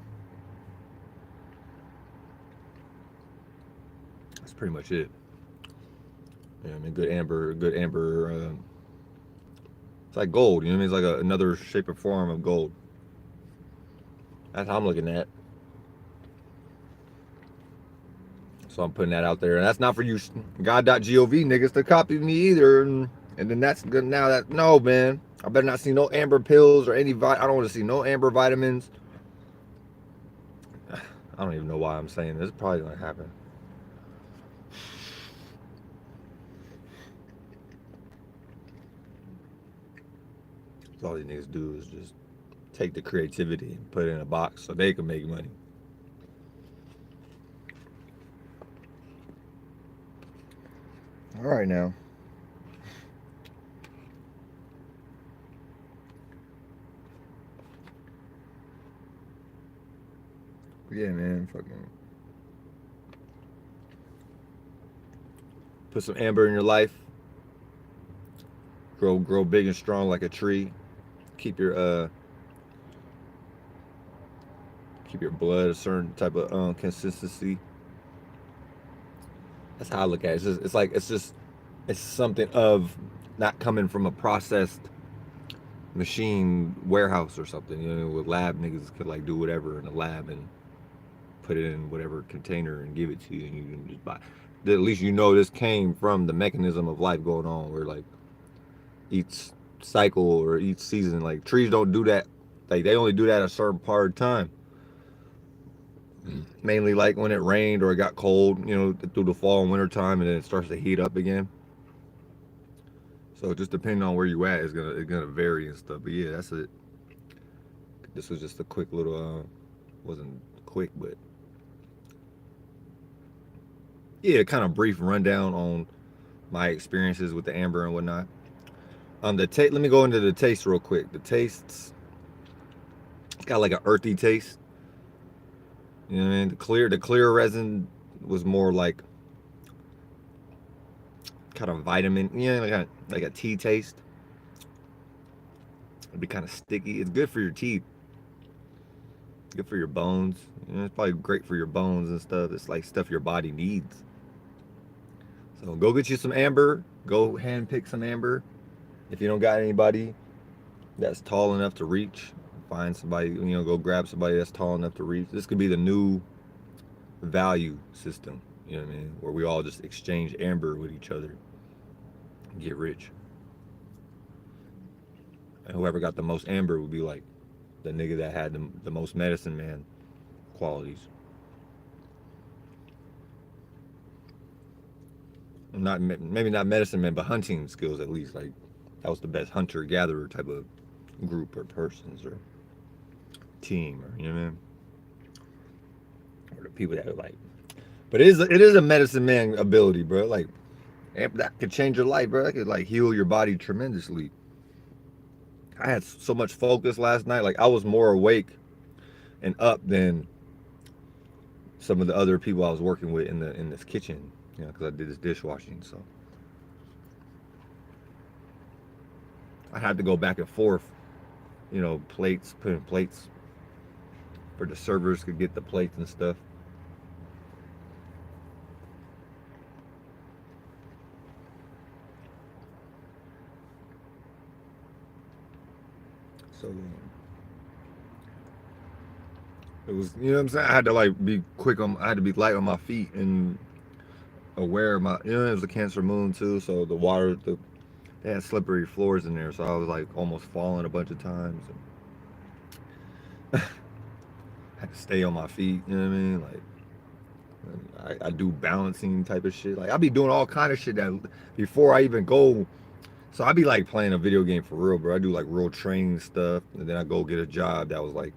that's pretty much it. Yeah, I mean, good amber. It's like gold. You know what I mean? It's like another shape or form of gold. That's how I'm looking at. So I'm putting that out there, and that's not for you God.gov niggas to copy me either. And then that's good. Now that no man, I better not see no amber pills or any. I don't want to see no amber vitamins. I don't even know why I'm saying this. It's probably gonna happen. So all these niggas do is just take the creativity and put it in a box so they can make money. All right now. Yeah, man, fucking put some amber in your life. Grow big and strong like a tree. Keep your blood a certain type of consistency. That's how I look at it. It's something of not coming from a processed machine warehouse or something. With lab niggas could like do whatever in a lab and put it in whatever container and give it to you, and you can just buy. At least this came from the mechanism of life going on, where like each cycle or each season, like trees don't do that. Like they only do that a certain part of time. Mainly like when it rained or it got cold, through the fall and winter time, and then it starts to heat up again. So just depending on where you at, it's gonna vary and stuff. But yeah, that's it. This was just a quick little, wasn't quick, but yeah, kind of brief rundown on my experiences with the amber and whatnot. Let me go into the taste real quick. The tastes, it's got like an earthy taste. You know what I mean? The clear resin was more like kind of vitamin, like a tea taste. It'd be kind of sticky. It's good for your teeth. Good for your bones. You know, it's probably great for your bones and stuff. It's like stuff your body needs. So go get you some amber. Go hand pick some amber. If you don't got anybody that's tall enough to reach, find somebody, go grab somebody that's tall enough to reach. This could be the new value system, you know what I mean? Where we all just exchange amber with each other and get rich. And whoever got the most amber would be like the nigga that had the most medicine man qualities. Not maybe not medicine man, but hunting skills at least. Like that was the best hunter gatherer type of group or persons or team, or you know what I mean? Or the people that are like. But it is a medicine man ability, bro. Like that could change your life, bro. That could like heal your body tremendously. I had so much focus last night. Like I was more awake and up than some of the other people I was working with in this kitchen, because I did this dishwashing. So I had to go back and forth, plates, putting plates for the servers could get the plates and stuff. So it was, you know what I'm saying? I had to like be quick I had to be light on my feet and aware of my, it was a Cancer moon too. So the water, they had slippery floors in there. So I was like almost falling a bunch of times. And I had to stay on my feet, you know what I mean? Like I do balancing type of shit. Like I be doing all kind of shit that before I even go. So I be like playing a video game for real, bro. I do like real training stuff, and then I go get a job that was like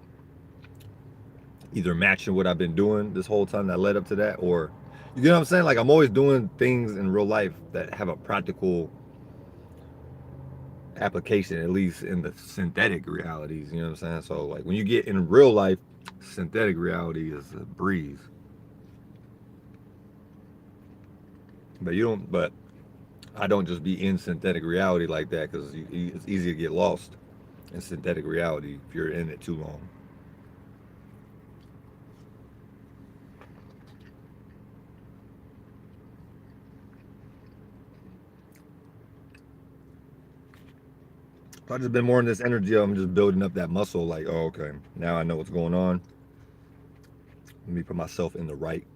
either matching what I've been doing this whole time that led up to that, or you get what I'm saying? Like I'm always doing things in real life that have a practical application, at least in the synthetic realities, you know what I'm saying? So like when you get in real life, synthetic reality is a breeze. But I don't just be in synthetic reality like that, because it's easy to get lost in synthetic reality if you're in it too long. So I just been more in this energy. I'm just building up that muscle. Like, oh, okay, now I know what's going on. Let me put myself in the right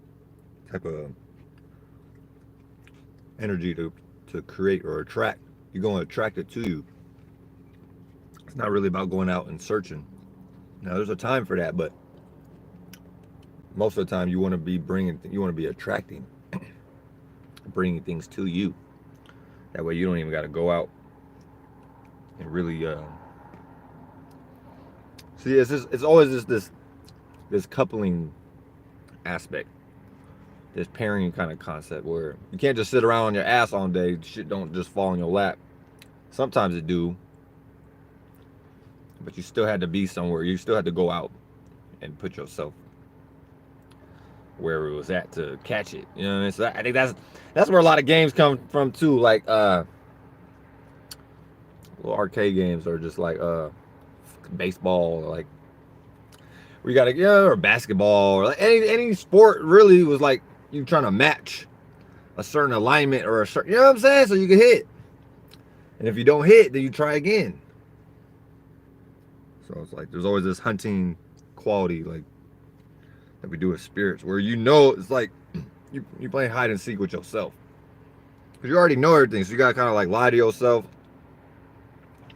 type of energy to create or attract. You're going to attract it to you. It's not really about going out and searching. Now, there's a time for that, but most of the time you want to be attracting, bringing things to you. That way you don't even got to go out and really see. It's always this coupling aspect, this pairing kind of concept where you can't just sit around on your ass all day. Shit don't just fall in your lap. Sometimes it do, but you still had to be somewhere. You still had to go out and put yourself where it was at to catch it. You know what I mean? So I think that's where a lot of games come from too. Like little arcade games, or just like baseball, like we gotta, or basketball, or like any sport really was like you trying to match a certain alignment or a certain, you know what I'm saying, so you can hit. And if you don't hit, then you try again. So it's like there's always this hunting quality, like that we do with spirits, where it's like you playing hide and seek with yourself, because you already know everything. So you gotta kind of like lie to yourself,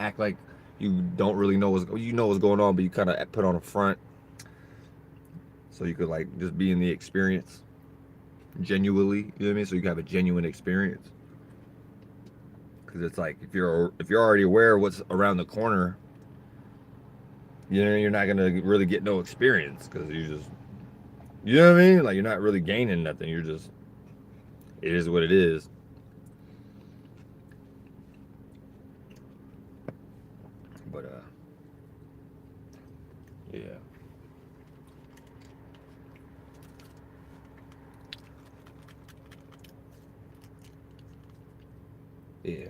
act like you don't really know what's going on, but you kind of put on a front, so you could like just be in the experience genuinely. You know what I mean? So you can have a genuine experience. Because it's like if you're already aware of what's around the corner, you're not gonna really get no experience, because you know what I mean? Like you're not really gaining nothing. It is what it is. But yeah. Yeah.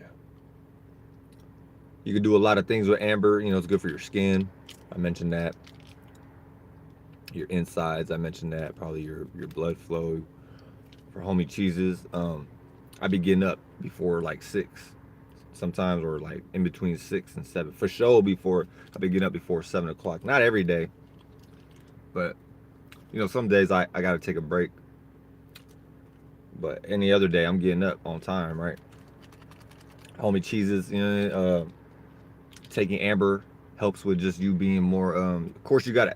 You can do a lot of things with amber. It's good for your skin. I mentioned that. your insides. I mentioned that. Probably your blood flow. For homie cheeses, I be getting up before like 6, sometimes, or like in between 6 and 7. For sure, before I be getting up before 7 o'clock. Not every day, but some days I gotta take a break. But any other day, I'm getting up on time, right? Homie cheeses, taking amber helps with just you being more. Of course, you gotta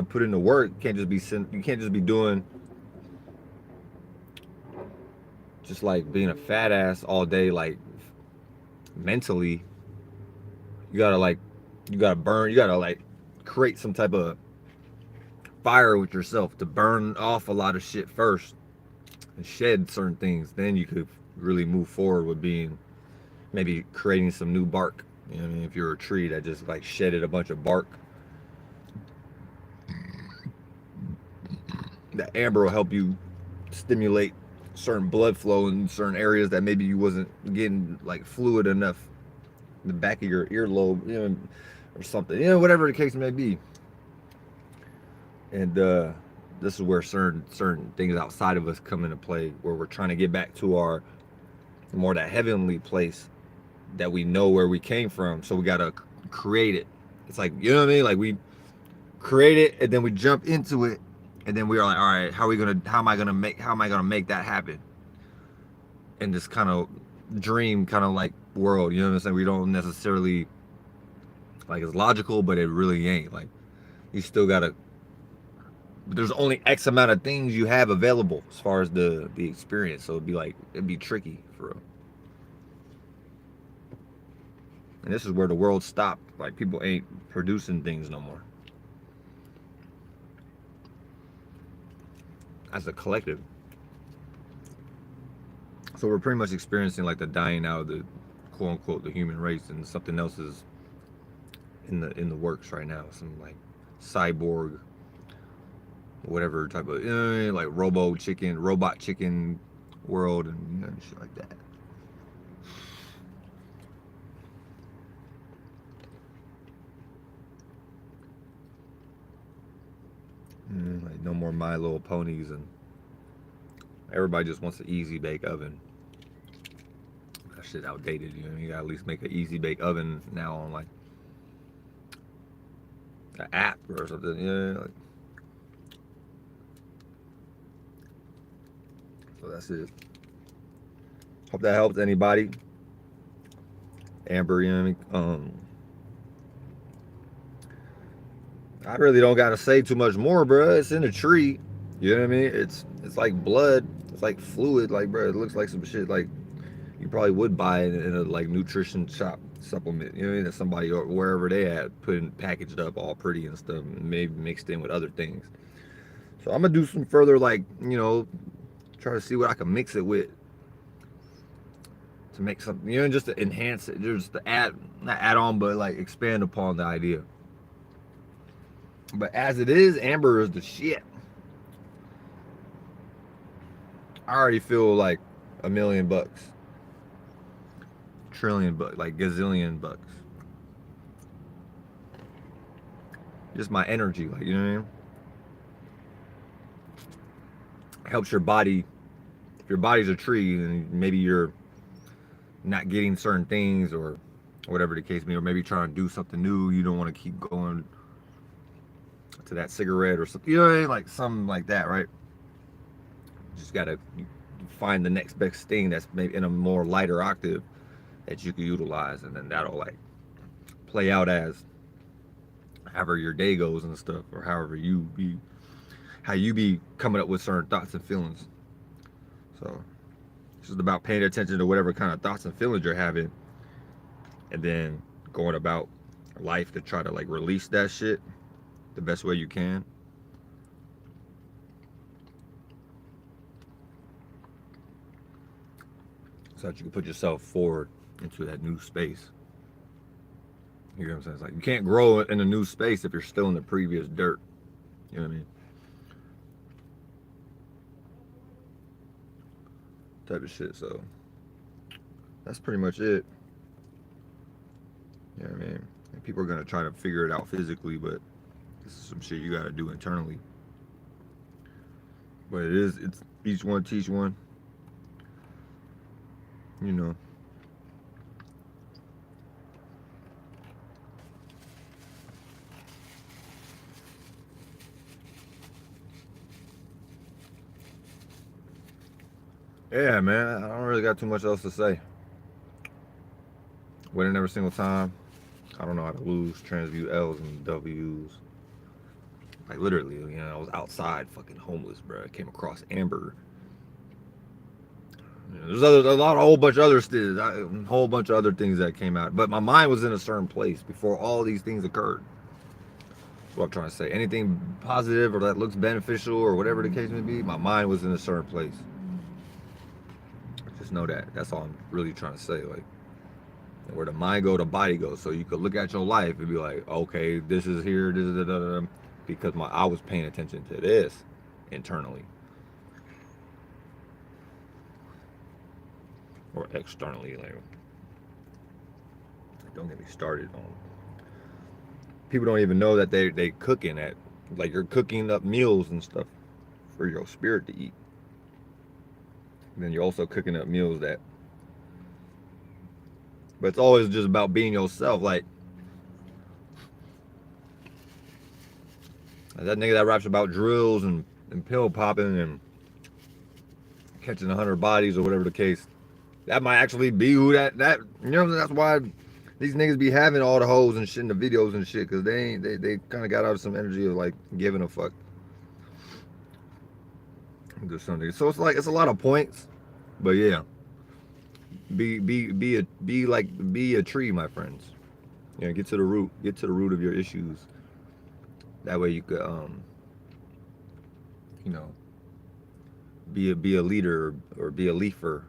put in the work. You can't just be doing just like being a fat ass all day, like mentally. You gotta like, you gotta burn. You gotta like create some type of fire with yourself to burn off a lot of shit first and shed certain things. Then you could really move forward with being maybe creating some new bark. You know what I mean? If you're a tree that just like shedded a bunch of bark, that amber will help you stimulate certain blood flow in certain areas that maybe you wasn't getting like fluid enough in the back of your earlobe, or something, whatever the case may be. And this is where certain things outside of us come into play, where we're trying to get back to our more that heavenly place that we know where we came from. So we gotta create it. It's like, you know what I mean? Like, we create it and then we jump into it, and then we are like, all right, how am I gonna make that happen in this kind of dream kind of like world? You know what I'm saying? We don't necessarily like, it's logical, but it really ain't. Like, you still gotta, there's only X amount of things you have available as far as the experience. So it'd be tricky for real. And this is where the world stopped. Like, people ain't producing things no more as a collective. So we're pretty much experiencing like the dying out of the quote unquote the human race, and something else is in the works right now. Some like cyborg, whatever type of, like robot chicken world, and shit like that. Like, no more My Little Ponies, and everybody just wants an easy bake oven. That shit outdated. You gotta at least make an easy bake oven now on like an app or something. Like, so that's it. Hope that helps anybody. Amber, I really don't gotta say too much more, bro. It's in a tree. You know what I mean? It's like blood. It's like fluid. Like, bro, it looks like some shit like you probably would buy in a like nutrition shop supplement. You know what I mean? That somebody or wherever they at putting packaged up all pretty and stuff, and maybe mixed in with other things. So I'm gonna do some further like, try to see what I can mix it with to make something, just to enhance it, just to not add on, but like expand upon the idea. But as it is, amber is the shit. I already feel like $1,000,000, $1,000,000,000,000, like gazillion bucks. Just my energy, like, you know what I mean? Helps your body. If your body's a tree, and maybe you're not getting certain things, or whatever the case may be, or maybe trying to do something new, you don't want to keep going to that cigarette or something, you know what I mean? Like something like that, right? Just gotta find the next best thing that's maybe in a more lighter octave that you can utilize, and then that'll like play out as however your day goes and stuff, or how you be coming up with certain thoughts and feelings. So it's just about paying attention to whatever kind of thoughts and feelings you're having, and then going about life to try to like release that shit the best way you can. So that you can put yourself forward into that new space. You know what I'm saying? It's like, you can't grow in a new space if you're still in the previous dirt. You know what I mean? Type of shit. So that's pretty much it. You know what I mean? And people are gonna try to figure it out physically, but this is some shit you gotta do internally. But it's each one teach one. You know. Yeah, man. I don't really got too much else to say. Winning every single time. I don't know how to lose, transmute L's and W's. Like literally, you know, I was outside fucking homeless, bro. I came across Amber. You know, there's a whole bunch of other a whole bunch of other things that came out. But my mind was in a certain place before all these things occurred. That's what I'm trying to say. Anything positive or that looks beneficial or whatever the case may be, my mind was in a certain place. Just know that. That's all I'm really trying to say. Like, where the mind go, the body goes. So you could look at your life and be like, okay, this is here, this is da, because I was paying attention to this internally or externally. Like, don't get me started on. People don't even know that they cooking at, like, you're cooking up meals and stuff for your spirit to eat. And then you're also cooking up meals that. But it's always just about being yourself. Like, that nigga that raps about drills and pill popping and catching 100 bodies or whatever the case, that might actually be who that you know, that's why these niggas be having all the hoes and shit in the videos and shit, because they kind of got out of some energy of like giving a fuck. Just something. So it's like, it's a lot of points, but yeah, be a tree, my friends. You know, get to the root of your issues. That way you could you know, be a leader or be a leafer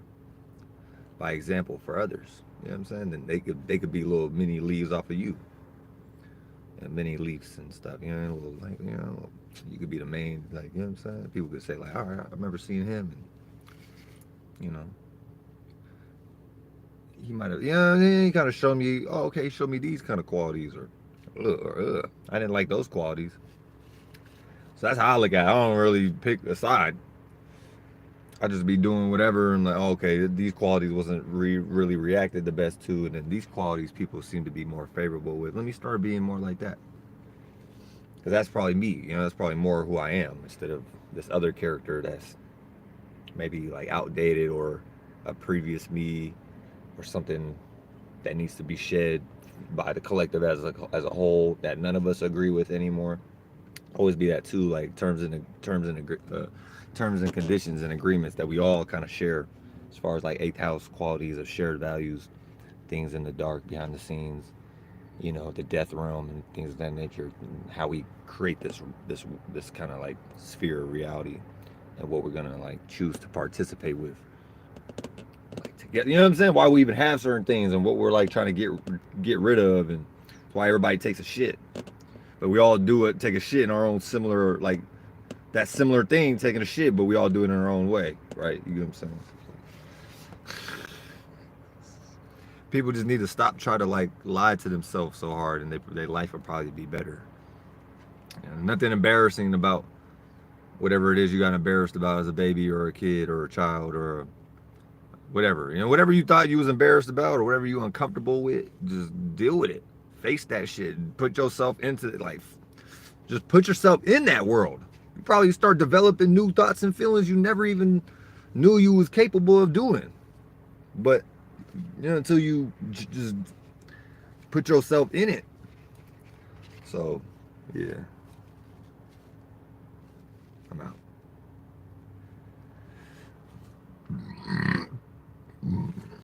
by example for others. You know what I'm saying? Then they could be little mini leaves off of you, and mini leaves and stuff. You know, little, like, you know, you could be the main, like, you know what I'm saying? People could say like, all right, I remember seeing him, and you know, he might have, yeah, he kind of showed me, oh, okay, he showed me these kind of qualities, or I didn't like those qualities. So that's how I look at it. I don't really pick a side. I just be doing whatever and like, oh, okay, these qualities wasn't really reacted the best to, and then these qualities people seem to be more favorable with. Let me start being more like that, because that's probably me. You know, that's probably more who I am instead of this other character that's maybe like outdated or a previous me or something that needs to be shed by the collective as a whole that none of us agree with anymore. Always be that too, like terms and conditions and agreements that we all kind of share, as far as like eighth house qualities of shared values, things in the dark behind the scenes, you know, the death realm and things of that nature, and how we create this kind of like sphere of reality, and what we're gonna like choose to participate with, like together. You know what I'm saying? Why we even have certain things and what we're like trying to get rid of, and why everybody takes a shit. But we all do it, take a shit in our own similar, like, that similar thing, taking a shit, but we all do it in our own way, right? You know what I'm saying? People just need to stop trying to like lie to themselves so hard, and their life will probably be better. And nothing embarrassing about whatever it is you got embarrassed about as a baby or a kid or a child or whatever. You know, whatever you thought you was embarrassed about or whatever you uncomfortable with, just deal with it. Face that shit and put yourself into it. Like, just put yourself in that world. You probably start developing new thoughts and feelings you never even knew you was capable of doing. But, you know, until you just put yourself in it. So, yeah. I'm out.